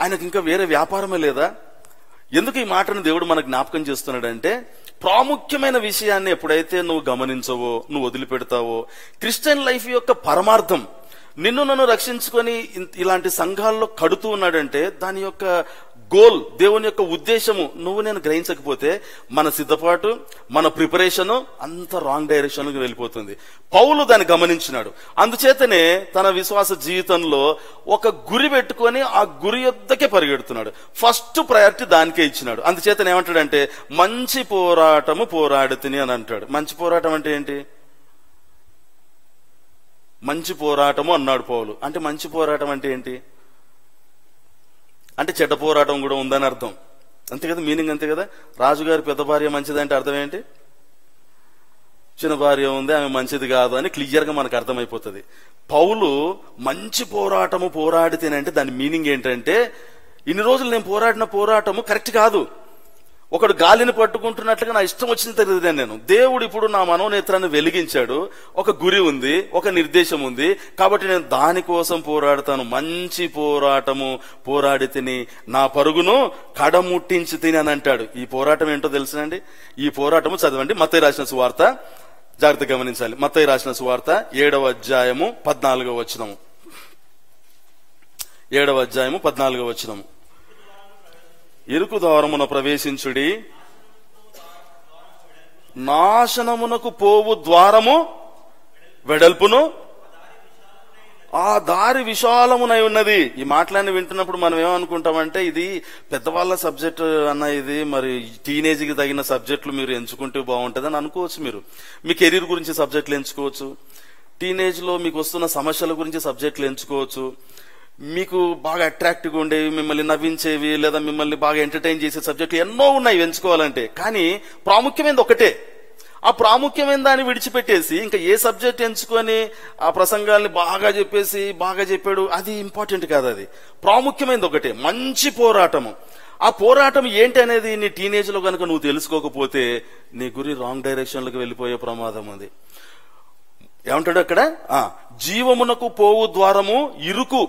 ఆయనకి ఇంకా వేరే వ్యాపారమే లేదా? ఎందుకు ఈ మాటను దేవుడు మనకు జ్ఞాపకం చేస్తున్నాడంటే, ప్రాముఖ్యమైన విషయాన్ని ఎప్పుడైతే నువ్వు గమనించవో, నువ్వు వదిలిపెడతావో, క్రిస్టియన్ లైఫ్ యొక్క పరమార్థం నిన్ను నన్ను రక్షించుకొని ఇలాంటి సంఘాల్లో కడుతూ ఉన్నాడంటే దాని యొక్క గోల్, దేవుని యొక్క ఉద్దేశము నేను గ్రహించకపోతే మన సిద్ధపాటు, మన ప్రిపరేషన్ అంత రాంగ్ డైరెక్షన్ కి వెళ్ళిపోతుంది. పౌలు దాన్ని గమనించినాడు. అందుచేతనే తన విశ్వాస జీవితంలో ఒక గురి పెట్టుకొని ఆ గురి యొద్దకే పరిగెడుతున్నాడు. ఫస్ట్ ప్రయారిటీ దానికే ఇచ్చినాడు. అందుచేతనే ఏమంటాడంటే, మంచి పోరాటము పోరాడుతుని అని అంటాడు. మంచి పోరాటం అంటే ఏంటి? మంచి పోరాటము అన్నాడు పౌలు. అంటే మంచి పోరాటం అంటే ఏంటి? అంటే చెడ్డ పోరాటం కూడా ఉందని అర్థం. అంతే కదా, మీనింగ్ అంతే కదా. రాజుగారి పెద్ద భార్య మంచిదంటే అర్థం ఏంటి? చిన్న భార్య ఉంది, ఆమె మంచిది కాదు అని క్లియర్ గా మనకు అర్థమైపోతుంది. పౌలు మంచి పోరాటము పోరాడితేనంటే దాని మీనింగ్ ఏంటంటే, ఇన్ని రోజులు నేను పోరాడిన పోరాటము కరెక్ట్ కాదు. ఒకడు గాలిని పట్టుకుంటున్నట్లుగా నా ఇష్టం వచ్చిన తిరిగితే నేను, దేవుడు ఇప్పుడు నా మనోనేత్రాన్ని వెలిగించాడు. ఒక గురి ఉంది, ఒక నిర్దేశం ఉంది, కాబట్టి నేను దానికోసం పోరాడతాను. మంచి పోరాటము పోరాడి తిని, నా పరుగును కడముట్టించి తిని అని అంటాడు. ఈ పోరాటం ఏంటో తెలుసునండి. ఈ పోరాటము చదవండి, మత్తయి రాసిన సువార్త. జాగ్రత్తగా గమనించాలి. మత్తయి రాసిన సువార్త 7వ అధ్యాయము 14వ వచనము. 7వ అధ్యాయము 14వ వచనము. ఇరుకు ద్వారమున ప్రవేశించుడి, నాశనమునకు పోవు ద్వారము వెడల్పును, ఆ దారి విశాలమునై ఉన్నది. ఈ మాటలన్నీ వింటున్నప్పుడు మనం ఏమనుకుంటామంటే, ఇది పెద్దవాళ్ళ సబ్జెక్ట్ అన్న, ఇది మరి టీనేజ్ కి తగిన సబ్జెక్టులు మీరు ఎంచుకుంటే బాగుంటుంది అని అనుకోవచ్చు. మీరు మీ కెరీర్ గురించి సబ్జెక్టులు ఎంచుకోవచ్చు. టీనేజ్ లో మీకు వస్తున్న సమస్యల గురించి సబ్జెక్టులు ఎంచుకోవచ్చు. మీకు బాగా అట్రాక్టివ్గా ఉండేవి, మిమ్మల్ని నవ్వించేవి, లేదా మిమ్మల్ని బాగా ఎంటర్టైన్ చేసే సబ్జెక్టులు ఎన్నో ఉన్నాయి ఎంచుకోవాలంటే. కానీ ప్రాముఖ్యమైనది ఒకటే. ఆ ప్రాముఖ్యమైన దాన్ని విడిచిపెట్టేసి ఇంకా ఏ సబ్జెక్ట్ ఎంచుకొని ఆ ప్రసంగాల్ని బాగా చెప్పేసి బాగా చెప్పాడు, అది ఇంపార్టెంట్ కాదు. అది ప్రాముఖ్యమైనది ఒకటే, మంచి పోరాటము. ఆ పోరాటం ఏంటి అనేది నీ టీనేజ్ లో కనుక నువ్వు తెలుసుకోకపోతే నీ గురి రాంగ్ డైరెక్షన్ లోకి వెళ్ళిపోయే ప్రమాదం ఉంది. ఏమంటాడు అక్కడ? జీవమునకు పోవు ద్వారము ఇరుకు.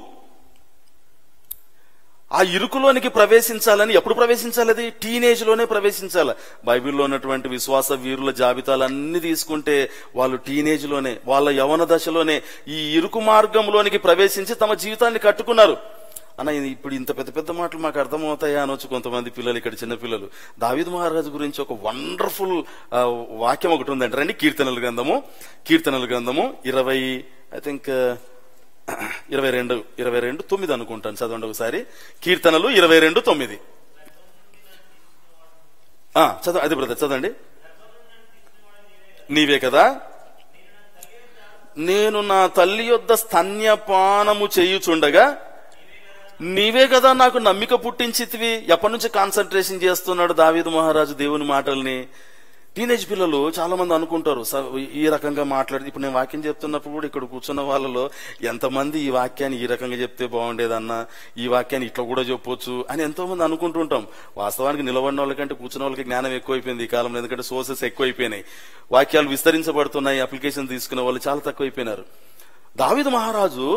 ఆ ఇరుకులోనికి ప్రవేశించాలని ఎప్పుడు ప్రవేశించాలి? అది టీనేజ్ లోనే ప్రవేశించాలి. బైబిల్లో ఉన్నటువంటి విశ్వాస వీరుల జాబితాలన్నీ తీసుకుంటే వాళ్ళు టీనేజ్ లోనే, వాళ్ళ యవన దశలోనే ఈ ఇరుకు మార్గంలోనికి ప్రవేశించి తమ జీవితాన్ని కట్టుకున్నారు. అన్న, ఇప్పుడు ఇంత పెద్ద పెద్ద మాటలు మాకు అర్థమవుతాయా అనొచ్చు కొంతమంది పిల్లలు, ఇక్కడ చిన్న పిల్లలు. దావీదు మహారాజు గురించి ఒక వండర్ఫుల్ వాక్యం ఒకటి ఉందంటే రండి. కీర్తనల గ్రంథము 22:9 అనుకుంటాను. చదవండి ఒకసారి. కీర్తనలు 22:9. చదవ, అది బ్రదర్ చదవండి. నీవే కదా, నేను నా తల్లి యొద్ద స్తన్యపానము చేయుచుండగా నీవే కదా నాకు నమ్మిక పుట్టించితివి. ఎప్పటి నుంచి కాన్సన్ట్రేషన్ చేస్తున్నాడు దావీదు మహారాజు దేవుని మాటల్ని? టీనేజ్ పిల్లలు చాలా మంది అనుకుంటారు ఈ రకంగా మాట్లాడి, ఇప్పుడు నేను వాక్యం చెప్తున్నప్పుడు కూడా ఇక్కడ కూర్చున్న వాళ్ళలో ఎంతమంది ఈ వాక్యాన్ని ఈ రకంగా చెప్తే బాగుండేదన్నా, ఈ వాక్యాన్ని ఇట్లా కూడా చెప్పొచ్చు అని ఎంతో మంది అనుకుంటుంటాం. వాస్తవానికి నిలబడిన వాళ్ళకంటే కూర్చున్న వాళ్ళకి జ్ఞానం ఎక్కువైపోయింది ఈ కాలంలో, ఎందుకంటే సోర్సెస్ ఎక్కువైపోయినాయి, వాక్యాలు విస్తరించబడుతున్నాయి, అప్లికేషన్ తీసుకునే వాళ్ళు చాలా తక్కువైపోయినారు. దావీదు మహారాజు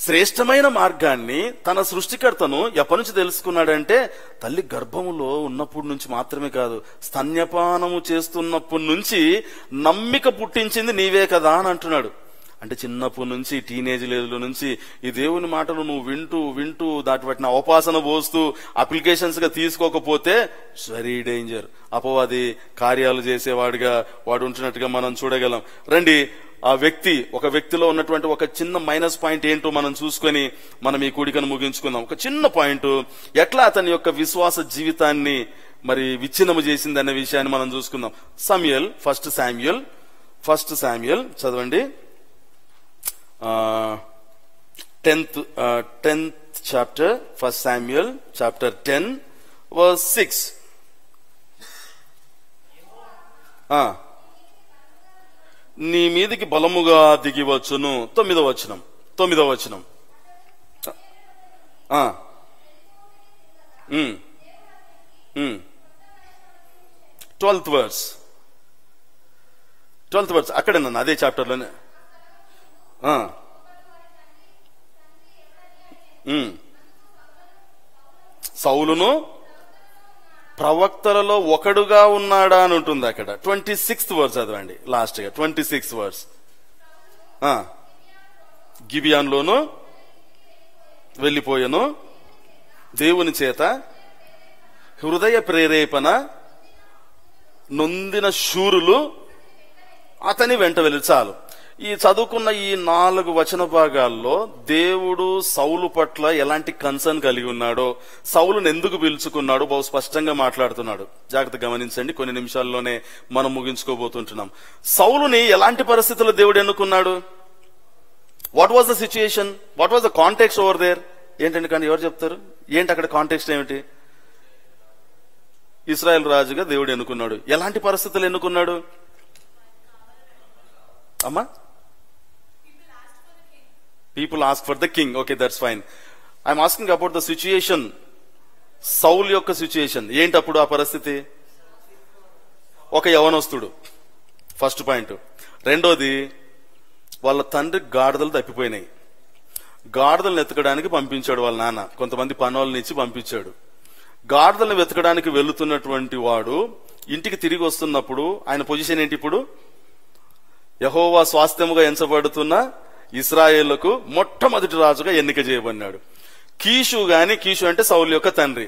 శ్రేష్టమైన మార్గాన్ని తన సృష్టికర్తను ఎప్పటి నుంచి తెలుసుకున్నాడంటే, తల్లి గర్భములో ఉన్నప్పటి నుంచి మాత్రమే కాదు, స్తన్యపానము చేస్తున్నప్పటి నుంచి నమ్మిక పుట్టించింది నీవే కదా అని అంటున్నాడు. అంటే చిన్నప్పటి నుంచి, టీనేజ్ లేదుల నుంచి ఈ దేవుని మాటలు నువ్వు వింటూ వింటూ వాటిని అవపాసన పోస్తూ అప్లికేషన్స్ గా తీసుకోకపోతే వెరీ డేంజర్. అపవాది కార్యాలు చేసేవాడిగా వాడు ఉంటున్నట్టుగా మనం చూడగలం. రండి, ఒక వ్యక్తిలో ఉన్నటువంటి ఒక చిన్న మైనస్ పాయింట్ ఏంటో మనం చూసుకొని మనం ఈ కూడికను ముగించుకుందాం. ఒక చిన్న పాయింట్ ఎట్లా అతని యొక్క విశ్వాస జీవితాన్ని మరి విచ్ఛిన్నము చేసింది అనే విషయాన్ని మనం చూసుకుందాం. ఫస్ట్ శామ్యూయల్ చదవండి, 10th chapter, 1 Samuel chapter 10 verse 6. నీ మీదికి బలముగా దిగి వచ్చును. 9వ వచనం. 12th verse. అక్కడే నన్ను అదే చాప్టర్లోనే. సౌలును ప్రవక్తలలో ఒకడుగా ఉన్నాడా అని ఉంటుంది అక్కడ. 26th verse చదవండి లాస్ట్ గా. 26th verse. గిబియాన్లోను వెళ్ళిపోయాను, దేవుని చేత హృదయ ప్రేరేపణ నొందిన శూరులు అతని వెంట వెళ్ళి. చాలు. ఈ చదువుకున్న ఈ 4 వచన భాగాల్లో దేవుడు సౌలు పట్ల ఎలాంటి కన్సర్న్ కలిగి ఉన్నాడో, సౌలును ఎందుకు పిలుచుకున్నాడో బహు స్పష్టంగా మాట్లాడుతున్నాడు. జాగ్రత్త గమనించండి, కొన్ని నిమిషాల్లోనే మనం ముగించుకోబోతుంటున్నాం. సౌలుని ఎలాంటి పరిస్థితుల్లో దేవుడు ఎన్నుకున్నాడు? What was the situation? What was the context over there? ఏంటండి, కానీ ఎవరు చెప్తారు? ఏంటి అక్కడ కాంటెక్స్ట్ ఏమిటి? ఇశ్రాయేల్ రాజుగా దేవుడు ఎన్నుకున్నాడు. ఎలాంటి పరిస్థితులు ఎన్నుకున్నాడు అమ్మా? People ask for the king. Okay, that's fine. I'm asking about the situation. Saul యొక్క సిచ్యుయేషన్ ఏంటి అప్పుడు? ఆ పరిస్థితి ఒక యవనస్తుడు, ఫస్ట్ పాయింట్. రెండోది, వాళ్ళ తండ్రి గాడిదలు తప్పిపోయినాయి. గాడిదలను వెతకడానికి పంపించాడు వాళ్ళ నాన్న. కొంతమంది పనోళ్ళని ఇచ్చి పంపించాడు. గాడిదలను వెతకడానికి వెళుతున్నటువంటి వాడు ఇంటికి తిరిగి వస్తున్నప్పుడు ఆయన పొజిషన్ ఏంటి? ఇప్పుడు యెహోవా స్వాస్థ్యముగా ఎంచబడుతున్న ఇశ్రాయేలుకు మొట్టమొదటి రాజుగా ఎన్నిక చేయబడినాడు. కీషు అంటే సౌలు యొక్క తండ్రి.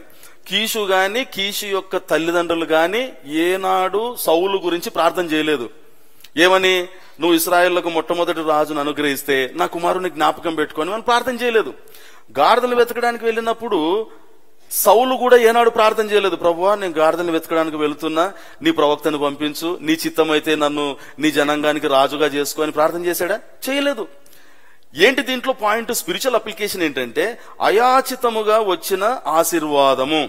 కీషు యొక్క తల్లిదండ్రులు గాని ఏనాడు సౌలు గురించి ప్రార్థన చేయలేదు. ఏమని? నువ్వు ఇశ్రాయేలుకు మొట్టమొదటి రాజును అనుగ్రహిస్తే నా కుమారుని జ్ఞాపకం పెట్టుకొని మనం ప్రార్థన చేయలేదు. గాడిదలు వెతకడానికి వెళ్ళినప్పుడు సౌలు కూడా ఏనాడు ప్రార్థన చేయలేదు, ప్రభువా నేను గాడిదలను వెతకడానికి వెళుతున్నా, నీ ప్రవక్తను పంపించు, నీ చిత్తమైతే నన్ను నీ జనాంగానికి రాజుగా చేసుకొని ప్రార్థన చేశాడా? చేయలేదు. ఏంటి దీంట్లో పాయింట్? స్పిరిచువల్ అప్లికేషన్ ఏంటంటే, అయాచితముగా వచ్చిన ఆశీర్వాదము.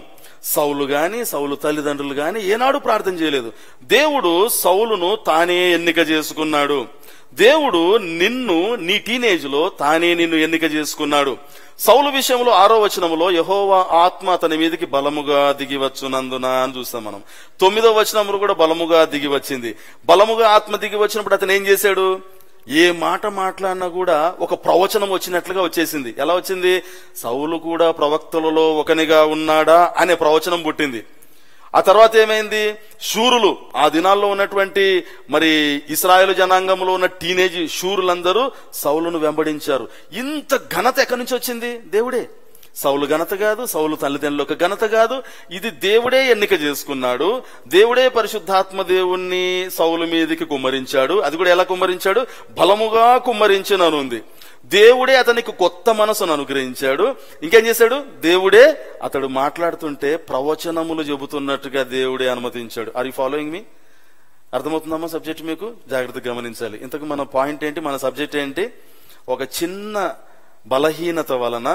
సౌలు తల్లిదండ్రులు గాని ఏనాడు ప్రార్థన చేయలేదు. దేవుడు సౌలును తానే ఎన్నిక చేసుకున్నాడు. దేవుడు నిన్ను నీ టీనేజ్ లో తానే నిన్ను ఎన్నిక చేసుకున్నాడు. సౌలు విషయంలో 6వ వచనంలో యెహోవా ఆత్మ అతని మీదకి బలముగా దిగి వచ్చునందున అని చూస్తాం మనం. 9వ వచనంలో కూడా బలముగా దిగి వచ్చింది. బలముగా ఆత్మ దిగి వచ్చినప్పుడు అతను ఏం చేశాడు? ఏ మాట మాట్లాడినా కూడా ఒక ప్రవచనం వచ్చినట్లుగా వచ్చేసింది. ఎలా వచ్చింది? సౌలు కూడా ప్రవక్తలలో ఒకనిగా ఉన్నాడా అనే ప్రవచనం పుట్టింది. ఆ తర్వాత ఏమైంది? శూరులు, ఆ దినాల్లో ఉన్నటువంటి మరి ఇశ్రాయేలు జనాంగంలో ఉన్న టీనేజ్ శూరులందరూ సౌలును వెంబడించారు. ఇంత ఘనత ఎక్కడి నుంచి వచ్చింది? దేవుడే. సౌలు ఘనత కాదు, సౌలు తల్లిదండ్రుల ఘనత కాదు, ఇది దేవుడే ఎన్నిక చేసుకున్నాడు. దేవుడే పరిశుద్ధాత్మ దేవుణ్ణి సౌలు మీదకి కుమ్మరించాడు. అది కూడా ఎలా కుమ్మరించాడు? బలముగా కుమ్మరించిననుంది. దేవుడే అతనికి కొత్త మనసును అనుగ్రహించాడు. ఇంకేం చేశాడు? దేవుడే అతడు మాట్లాడుతుంటే ప్రవచనములు చెబుతున్నట్టుగా దేవుడే అనుమతించాడు. Are you following me? అర్థమవుతుందమ్మా సబ్జెక్ట్ మీకు? జాగ్రత్తగా గమనించాలి. ఇంతకు మన పాయింట్ ఏంటి? మన సబ్జెక్ట్ ఏంటి? ఒక చిన్న బలహీనత వలన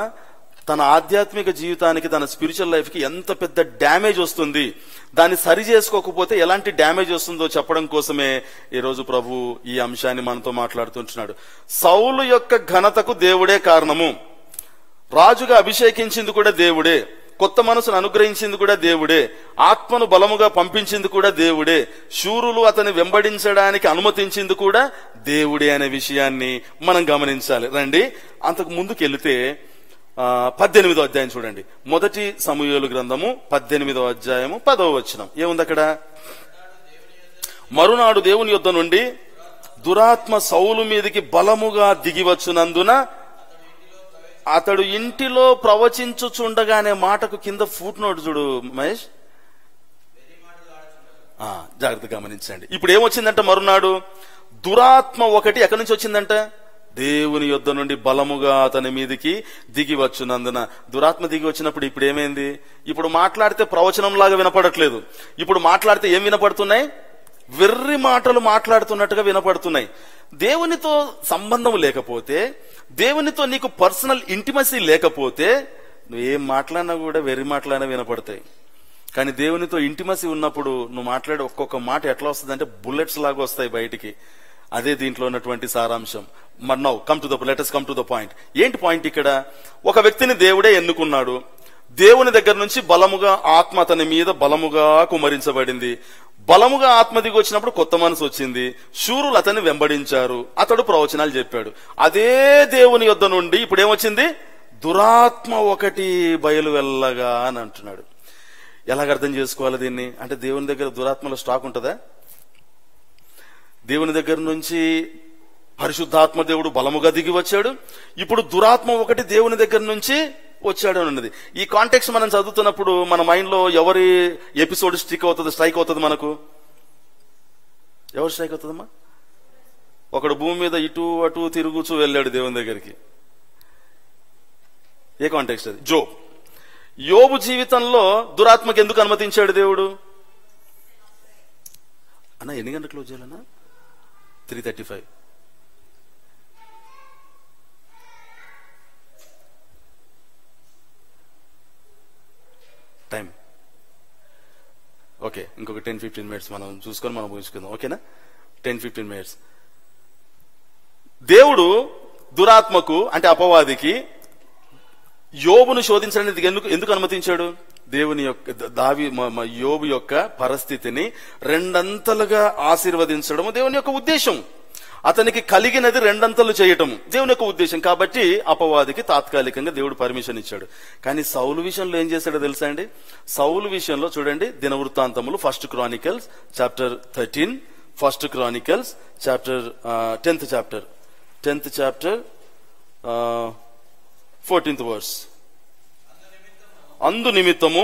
తన ఆధ్యాత్మిక జీవితానికి, తన స్పిరిచువల్ లైఫ్ కి ఎంత పెద్ద డ్యామేజ్ వస్తుంది, దాన్ని సరి చేసుకోకపోతే ఎలాంటి డ్యామేజ్ వస్తుందో చెప్పడం కోసమే ఈరోజు ప్రభు ఈ అంశాన్ని మనతో మాట్లాడుతుంటున్నాడు. సౌలు యొక్క ఘనతకు దేవుడే కారణము, రాజుగా అభిషేకించింది కూడా దేవుడే, కొత్త మనసును అనుగ్రహించింది కూడా దేవుడే, ఆత్మను బలముగా పంపించింది కూడా దేవుడే, శూరులు అతని వెంబడించడానికి అనుమతించింది కూడా దేవుడే అనే విషయాన్ని మనం గమనించాలి. రండి అంతకు ముందుకు వెళితే 18వ అధ్యాయం చూడండి. మొదటి సమూయేలు గ్రంథము 18వ అధ్యాయము 10వ వచనం ఏముంది అక్కడ? మరునాడు దేవుని యొద్ద నుండి దురాత్మ సౌలు మీదికి బలముగా దిగివచ్చునందున అతడు ఇంటిలో ప్రవచించుచుండగానే మాటకు కింద ఫుట్ నోట్ చూడు మహేష్, జాగ్రత్తగా గమనించండి. ఇప్పుడు ఏమొచ్చిందంట? మరునాడు దురాత్మ ఒకటి ఎక్కడి నుంచి వచ్చిందంట? దేవుని యొద్ద నుండి బలముగా అతని మీదికి దిగి వచ్చునందున. దురాత్మ దిగి వచ్చినప్పుడు ఇప్పుడు ఏమైంది? ఇప్పుడు మాట్లాడితే ప్రవచనంలాగా వినపడట్లేదు, ఇప్పుడు మాట్లాడితే ఏం వినపడుతున్నాయి? వెర్రి మాటలు మాట్లాడుతున్నట్టుగా వినపడుతున్నాయి. దేవునితో సంబంధం లేకపోతే, దేవునితో నీకు పర్సనల్ ఇంటిమసీ లేకపోతే నువ్వు ఏం మాట్లాడినా కూడా వెర్రి మాట్లాడినా వినపడతాయి. కానీ దేవునితో ఇంటిమసీ ఉన్నప్పుడు నువ్వు మాట్లాడే ఒక్కొక్క మాట ఎట్లా వస్తుంది అంటే బుల్లెట్స్ లాగా వస్తాయి బయటికి. అదే దీంట్లో ఉన్నటువంటి సారాంశం. మరి now let us come to the point. ఏంటి పాయింట్ ఇక్కడ? ఒక వ్యక్తిని దేవుడే ఎన్నుకున్నాడు. దేవుని దగ్గర నుంచి బలముగా ఆత్మ అతని మీద బలముగా కుమరించబడింది. బలముగా ఆత్మ దిగి వచ్చినప్పుడు కొత్త మనసు వచ్చింది. శూరులు అతన్ని వెంబడించారు, అతడు ప్రవచనాలు చెప్పాడు. అదే దేవుని యొద్ద నుండి ఇప్పుడు ఏమొచ్చింది? దురాత్మ ఒకటి బయలు వెళ్ళగా అని అంటున్నాడు. ఎలాగ అర్థం చేసుకోవాలి దీన్ని? అంటే దేవుని దగ్గర దురాత్మల స్టాక్ ఉంటుందా? దేవుని దగ్గర నుంచి పరిశుద్ధాత్మ దేవుడు బలముగా దిగి వచ్చాడు, ఇప్పుడు దురాత్మ ఒకటి దేవుని దగ్గర నుంచి వచ్చాడు అని ఉన్నది. ఈ కాంటెక్స్ట్ మనం చదువుతున్నప్పుడు మన మైండ్ లో ఎవరి ఎపిసోడ్ స్ట్రైక్ అవుతుంది? మనకు ఎవరు స్ట్రైక్ అవుతుందమ్మా? ఒకడు భూమి మీద ఇటు అటు తిరుగుచూ వెళ్ళాడు దేవుని దగ్గరికి. ఏ కాంటెక్స్ట్ అది? యోబు జీవితంలో దురాత్మకి ఎందుకు అనుమతించాడు దేవుడు? అన్న ఎన్ని గంటలు క్లోజ్ చేయాలన్నా? 3:35. టైం ఓకే, ఇంకొక 10-15 మినిట్స్ మనం చూసుకొని మనం ముగించుకుందాం. ఓకేనా? 10-15 మినిట్స్. దేవుడు దురాత్మకు అంటే అపవాదికి యోబును శోధించడానికి ఎందుకు అనుమతించాడు? దేవుని యొక్క యోబు యొక్క పరిస్థితిని రెండంతలుగా ఆశీర్వదించడము దేవుని యొక్క ఉద్దేశం. అతనికి కలిగినది రెండంతలు చేయటము దేవుని యొక్క ఉద్దేశం. కాబట్టి అపవాదికి తాత్కాలికంగా దేవుడు పర్మిషన్ ఇచ్చాడు. కానీ సౌలు విషయంలో ఏం చేశాడో తెలుసా అండి? సౌలు విషయంలో చూడండి, దినవృత్తాంతములు 1 Chronicles chapter 13, 1 Chronicles chapter 10th chapter 14th verse. అందు నిమిత్తము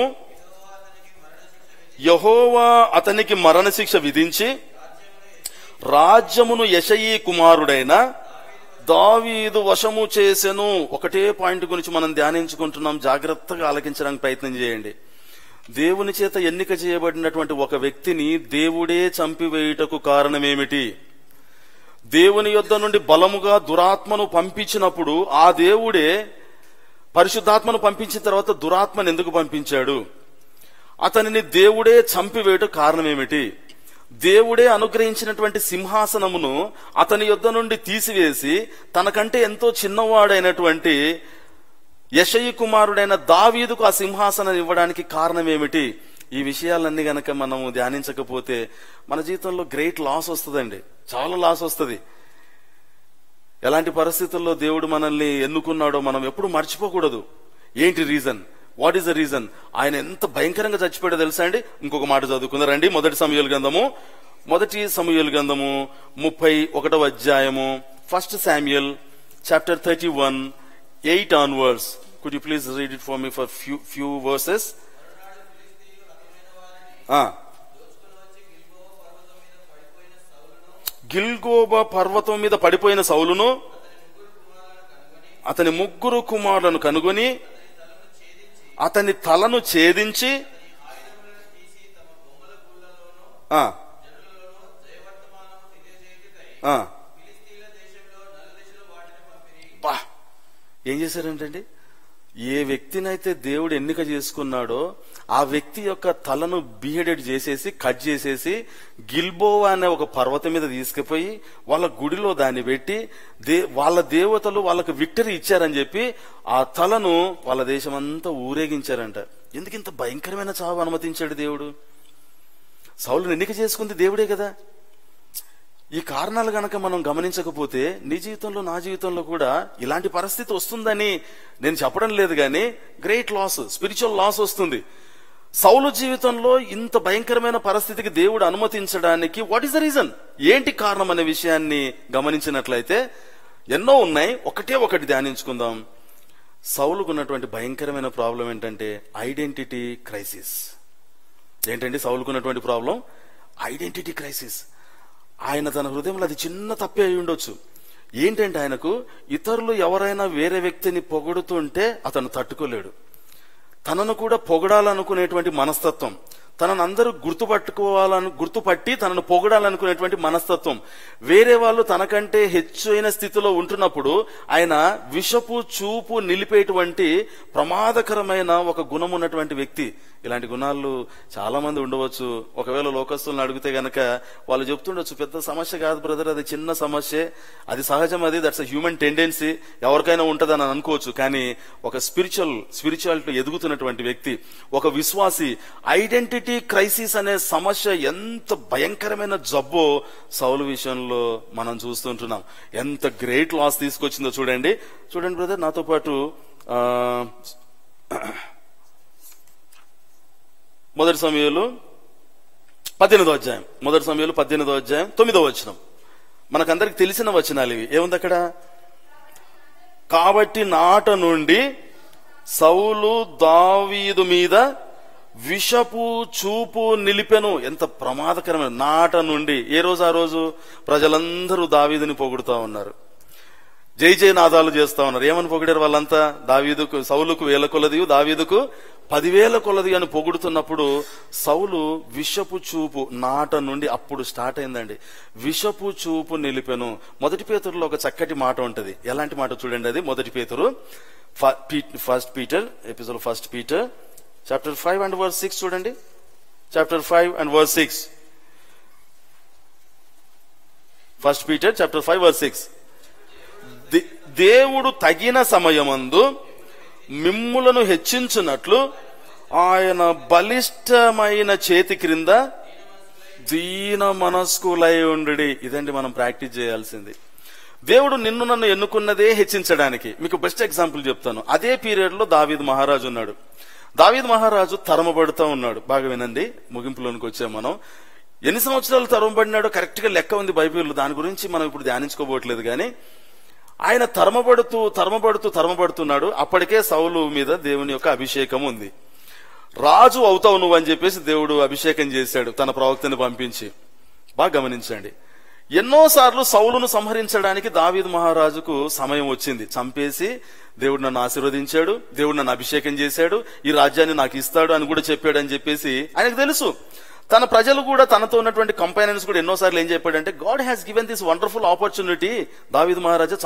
యెహోవా అతనికి మరణశిక్ష విధించి రాజ్యమును యెషయి కుమారుడైన దావీదు వశము చేసెను. ఒకటే పాయింట్ గురించి మనం ధ్యానించుకుంటున్నాం, జాగ్రత్తగా ఆలకించడానికి ప్రయత్నం చేయండి. దేవుని చేత ఎన్నిక చేయబడినటువంటి ఒక వ్యక్తిని దేవుడే చంపివేయుటకు కారణమేమిటి? దేవుని యొద్ద నుండి బలముగా దురాత్మను పంపించినప్పుడు ఆ దేవుడే పరిశుద్ధాత్మను పంపించిన తర్వాత దురాత్మను ఎందుకు పంపించాడు? అతనిని దేవుడే చంపివేయటం కారణం ఏమిటి? దేవుడే అనుగ్రహించినటువంటి సింహాసనమును అతని యొద్ద నుండి తీసివేసి తనకంటే ఎంతో చిన్నవాడైనటువంటి యెషయి కుమారుడైన దావీదుకు ఆ సింహాసనం ఇవ్వడానికి కారణం ఏమిటి? ఈ విషయాలన్నీ గనక మనము ధ్యానించకపోతే మన జీవితంలో గ్రేట్ లాస్ వస్తుందండి, చాలా లాస్ వస్తుంది. ఎలాంటి పరిస్థితుల్లో దేవుడు మనల్ని ఎన్నుకున్నాడో మనం ఎప్పుడు మర్చిపోకూడదు. ఏంటి reason? What is the reason? ఆయన ఎంత భయంకరంగా చచ్చిపోయాడో తెలుసా అండి? ఇంకొక మాట చదువుకుందారండి. మొదటి సమూయేలు గ్రంథము 31వ అధ్యాయము 1 Samuel chapter 31, 8 onwards. Could you please read it for me for few verses? Gilboa పర్వతం మీద పడిపోయిన సౌలును అతని ముగ్గురు కుమారులను కనుగొని అతని తలను ఛేదించి ఏం చేశారంటండి? ఏ వ్యక్తినైతే దేవుడు ఎన్నిక చేసుకున్నాడో ఆ వ్యక్తి యొక్క తలను బిహెడెడ్ చేసేసి కట్ చేసేసి గిల్బోవా అనే ఒక పర్వతం మీద తీసుకుపోయి వాళ్ళ గుడిలో దాన్ని పెట్టి వాళ్ళ దేవతలు వాళ్ళకు విక్టరీ ఇచ్చారని చెప్పి ఆ తలను వాళ్ళ దేశం అంతా ఊరేగించారంట. ఎందుకు ఇంత భయంకరమైన చావు అనుమతించాడు దేవుడు? సౌలును ఎన్నిక చేసుకుంది దేవుడే కదా. ఈ కారణాలు గనక మనం గమనించకపోతే నీ జీవితంలో నా జీవితంలో కూడా ఇలాంటి పరిస్థితి వస్తుందని నేను చెప్పడం లేదు, కానీ గ్రేట్ లాస్, స్పిరిచువల్ లాస్ వస్తుంది. సౌలు జీవితంలో ఇంత భయంకరమైన పరిస్థితికి దేవుడు అనుమతించడానికి వాట్ ఈస్ ద రీజన్, ఏంటి కారణం అనే విషయాన్ని గమనించినట్లయితే ఎన్నో ఉన్నాయి. ఒకటే ఒకటి ధ్యానించుకుందాం. సౌలుకు ఉన్నటువంటి భయంకరమైన ప్రాబ్లం ఏంటంటే ఐడెంటిటీ క్రైసిస్. ఏంటండి సౌలుకు ఉన్నటువంటి ప్రాబ్లం? Identity crisis. ఆయన తన హృదయంలో అది చిన్న తప్పే అయి ఉండొచ్చు. ఏంటంటే ఆయనకు ఇతరులు ఎవరైనా వేరే వ్యక్తిని పొగుడుతుంటే అతను తట్టుకోలేడు. తనను కూడా పొగడాలనుకునేటువంటి మనస్తత్వం, తనను అందరూ గుర్తుపట్టి తనను పొగడాలనుకునేటువంటి మనస్తత్వం, వేరే వాళ్ళు తనకంటే హెచ్చైన స్థితిలో ఉంటున్నప్పుడు ఆయన విషపు చూపు నిలిపేటువంటి ప్రమాదకరమైన ఒక గుణం ఉన్నటువంటి వ్యక్తి. ఇలాంటి గుణాలు చాలా మంది ఉండవచ్చు. ఒకవేళ లోకస్తులను అడిగితే గనక వాళ్ళు చెప్తుండొచ్చు, పెద్ద సమస్య కాదు బ్రదర్, అది చిన్న సమస్య, అది సహజం, అది దట్స్ అ హ్యూమన్ టెండెన్సీ, ఎవరికైనా ఉంటుందని అనుకోవచ్చు. కానీ ఒక స్పిరిచువాలిటీ ఎదుగుతున్నటువంటి వ్యక్తి, ఒక విశ్వాసి, ఐడెంటిటీ క్రైసిస్ అనే సమస్య ఎంత భయంకరమైన జబ్బో సౌలు విషయంలో మనం చూస్తుంటున్నాం. ఎంత గ్రేట్ లాస్ తీసుకొచ్చిందో చూడండి బ్రదర్, నాతో పాటు మొదటి సమూయేలు 18వ అధ్యాయం, 9వ వచనం. మనకందరికి తెలిసిన వచనాలు ఇవి. ఏముంది అక్కడ? కాబట్టి నాట నుండి సౌలు దావీదు మీద విషపు చూపు నిలిపెను. ఎంత ప్రమాదకరమైన నాట నుండి. ఏ రోజు ఆ రోజు ప్రజలందరూ దావీదుని పొగుడుతా ఉన్నారు, జై జై నాదాలు చేస్తా ఉన్నారు. ఏమని పొగిడారు వాళ్ళంతా? దావీదుకు, సౌలుకు 1000 కొలదియు, దావీదుకు 10,000 కొలది అని పొగుడుతున్నప్పుడు సౌలు విషపు చూపు నాట నుండి అప్పుడు స్టార్ట్ అయిందండి. విషపు చూపు నిలిపెను. మొదటి పేతురులో ఒక చక్కటి మాట ఉంటది. ఎలాంటి మాట చూడండి, అది మొదటి పేతురు first Peter chapter 5 and verse 6 చూడండి. Chapter 5 and verse 6. First Peter chapter 5 verse 6. దేవుడు తగిన సమయమందు మిమ్ములను హెచ్చించున్నట్లు ఆయన బలిష్టమైన చేతి క్రింద దీన మనస్కులై ఉండుడి. ఇదండి మనం ప్రాక్టీస్ చేయాల్సింది. దేవుడు నిన్ను నన్ను ఎన్నుకున్నదే హెచ్చించడానికి. మీకు బెస్ట్ ఎగ్జాంపుల్ చెప్తాను. అదే పీరియడ్ లో దావీదు మహారాజు ఉన్నాడు. దావీదు మహారాజు తరమబడుతూ ఉన్నాడు. బాగా వినండి, ముగింపులోనికి వచ్చాం మనం. ఎన్ని సంవత్సరాలు తరమబడినాడో కరెక్ట్ గా లెక్క ఉంది బైబిల్లో. దాని గురించి మనం ఇప్పుడు ధ్యానించుకోబోట్లేదు. కానీ ఆయన తరమబడుతున్నాడు. అప్పటికే సౌలు మీద దేవుని యొక్క అభిషేకం ఉంది. రాజు అవుతావు నువ్వు అని చెప్పేసి దేవుడు అభిషేకం చేశాడు తన ప్రవక్తని పంపించి. బాగా గమనించండి, ఎన్నోసార్లు సౌలును సంహరించడానికి దావీదు మహారాజుకు సమయం వచ్చింది. చంపేసి దేవుడు నన్ను ఆశీర్వదించాడు, దేవుడు నన్ను అభిషేకం చేశాడు, ఈ రాజ్యాన్ని నాకు ఇస్తాడు అని కూడా చెప్పాడు అని చెప్పేసి ఆయనకు తెలుసు. తన ప్రజలు కూడా, తనతో ఉన్నటువంటి కంపానియన్స్ కూడా ఎన్నోసార్లు ఏం చెప్పాడంటే, God has given this wonderful opportunity, దావీదు మహారాజా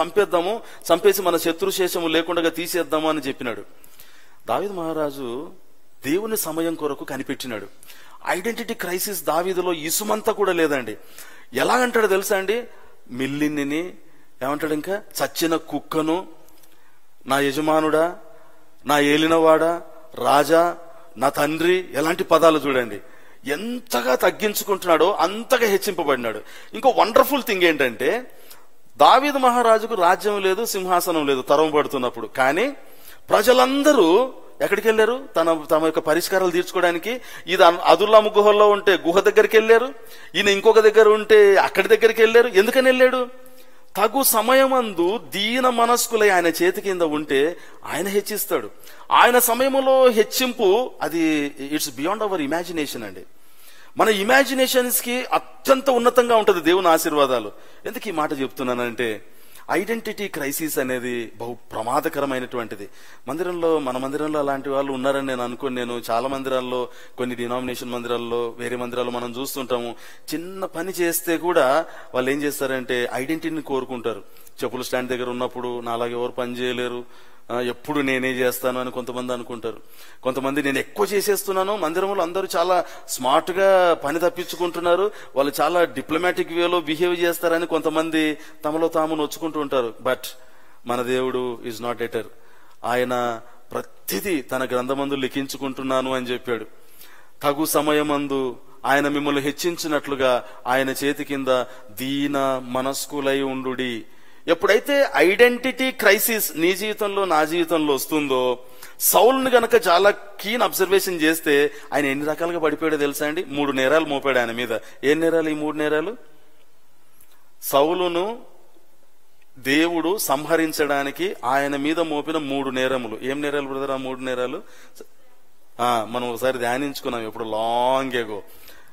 చంపేసి మన శత్రుశేషము లేకుండా తీసేద్దాము అని చెప్పినాడు. దావీదు మహారాజు దేవుని సమయం కొరకు కనిపెట్టినాడు. ఐడెంటిటీ క్రైసిస్ దావీదులో ఇసుమంతా కూడా లేదండి. ఎలాగంటాడు తెలుసా అండి? మిల్లిని ఏమంటాడు, ఇంకా చచ్చిన కుక్కను, నా యజమానుడా, నా ఏలినవాడా, రాజా, నా తండ్రి, ఎలాంటి పదాలు చూడండి. ఎంతగా తగ్గించుకుంటున్నాడో అంతగా హెచ్చింపబడినాడు. ఇంకో వండర్ఫుల్ థింగ్ ఏంటంటే, దావీదు మహారాజుకు రాజ్యం లేదు, సింహాసనం లేదు తరమబడుతున్నప్పుడు. కానీ ప్రజలందరూ ఎక్కడికి వెళ్ళారు? తమ యొక్క పరిష్కారాలు తీర్చుకోవడానికి. ఇది అదుల్లాము గుహల్లో ఉంటే గుహ దగ్గరికి వెళ్ళారు, ఈయన ఇంకొక దగ్గర ఉంటే అక్కడి దగ్గరికి వెళ్ళారు. ఎందుకని వెళ్ళాడు? తగు సమయమందు దీన మనస్కులై ఆయన చేతి కింద ఉంటే ఆయన హెచ్చిస్తాడు. ఆయన సమయంలో హెచ్చింపు అది ఇట్స్ బియాండ్ అవర్ ఇమాజినేషన్ అండి. మన ఇమాజినేషన్స్ కి అత్యంత ఉన్నతంగా ఉంటుంది దేవుని ఆశీర్వాదాలు. ఎందుకు ఈ మాట చెప్తున్నానంటే, ఐడెంటిటీ క్రైసిస్ అనేది బహు ప్రమాదకరమైనటువంటిది. మన మందిరంలో అలాంటి వాళ్ళు ఉన్నారని నేను అనుకోను. నేను చాలా మందిరాల్లో, కొన్ని డినామినేషన్ మందిరాల్లో, వేరే మందిరాల్లో మనం చూస్తుంటాము. చిన్న పని చేస్తే కూడా వాళ్ళు ఏం చేస్తారంటే ఐడెంటిటీని కోరుకుంటారు. చెప్పుల స్టాండ్ దగ్గర ఉన్నప్పుడు నాలాగే ఎవరు పని చేయలేరు, ఎప్పుడు నేనే చేస్తాను అని కొంతమంది అనుకుంటారు. కొంతమంది నేను ఎక్కువ చేసేస్తున్నాను, మందిరంలో అందరూ చాలా స్మార్ట్ గా పని తప్పించుకుంటున్నారు, వాళ్ళు చాలా డిప్లొమాటిక్ వేలో బిహేవ్ చేస్తారని కొంతమంది తమలో తాము నొచ్చుకుంటూ ఉంటారు. బట్ మన దేవుడు ఈజ్ నాట్ ఎటర్. ఆయన ప్రతిదీ తన గ్రంథమందు లిఖించుకుంటున్నాను అని చెప్పాడు. తగు సమయమందు ఆయన మిమ్మల్ని హెచ్చించినట్లుగా ఆయన చేతి కింద దీన మనస్కులై ఉండుడి. ఎప్పుడైతే ఐడెంటిటీ క్రైసిస్ నీ జీవితంలో నా జీవితంలో వస్తుందో, సౌలుని గనక చాలా కీన్ అబ్జర్వేషన్ చేస్తే ఆయన ఎన్ని రకాలుగా పడిపోయాడో తెలుసా అండి? 3 నేరాలు మోపాడు ఆయన మీద. ఏం నేరాలు ఈ 3 నేరాలు? సౌలును దేవుడు సంహరించడానికి ఆయన మీద మోపిన 3 నేరములు. ఏం నేరాలు బ్రదర్ ఆ 3 నేరాలు? మనం ఒకసారి ధ్యానించుకున్నాం ఎప్పుడు, లాంగ్ ఎగో.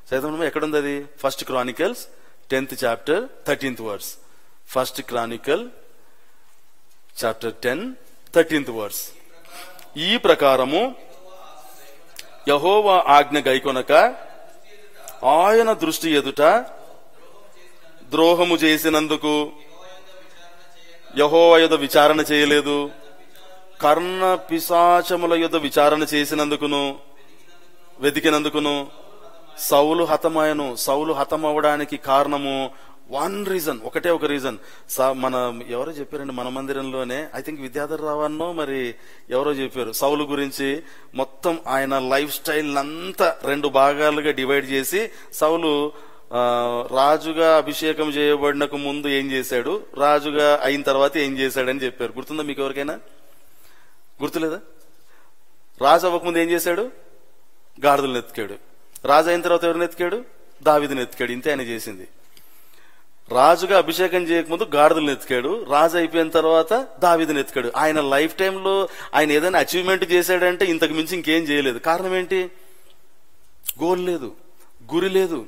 చదువు ఎక్కడుంది అది? 1 Chronicles 10th chapter 13th verse. 1 Chronicle chapter 10 13th verse. ఈ ప్రకారము యెహోవా ఆజ్ఞ గైకొనక ఆయన దృష్టి ఎదుట ద్రోహము చేసినందుకు యెహోవా యొద్ద విచారణ చేయలేదు. కర్ణ పిశాచముల యొద్ద విచారణ చేసినందుకును వెతికినందుకును సౌలు హతమాయను. సౌలు హతమవడానికి కారణము ఒకటే ఒక రీజన్. మన ఎవరో చెప్పారండి మన మందిరంలోనే, ఐ థింక్ విద్యాధర్ రావన్నో మరి ఎవరో చెప్పారు, సౌలు గురించి మొత్తం ఆయన లైఫ్ స్టైల్ అంతా 2 భాగాలుగా డివైడ్ చేసి సౌలు రాజుగా అభిషేకం చేయబడినకు ముందు ఏం చేశాడు, రాజుగా అయిన తర్వాత ఏం చేశాడని చెప్పారు. గుర్తుందా మీకు ఎవరికైనా? గుర్తులేదా? రాజు అవ్వకముందు ఏం చేశాడు? గాడిదలను ఎత్తికాడు. రాజు అయిన తర్వాత ఎవరిని ఎత్తికాడు? దావీదుని ఎత్తికాడు. ఇంతే ఆయన చేసింది. రాజుగా అభిషేకం చేయకముందు గాడిదలను ఎత్తికాడు, రాజు అయిపోయిన తర్వాత దావీదుని ఎత్తికాడు. ఆయన లైఫ్ టైంలో ఆయన ఏదైనా అచీవ్మెంట్ చేశాడంటే ఇంతకు మించి ఇంకేం చేయలేదు. కారణం ఏంటి? గోల్ లేదు, గురి లేదు.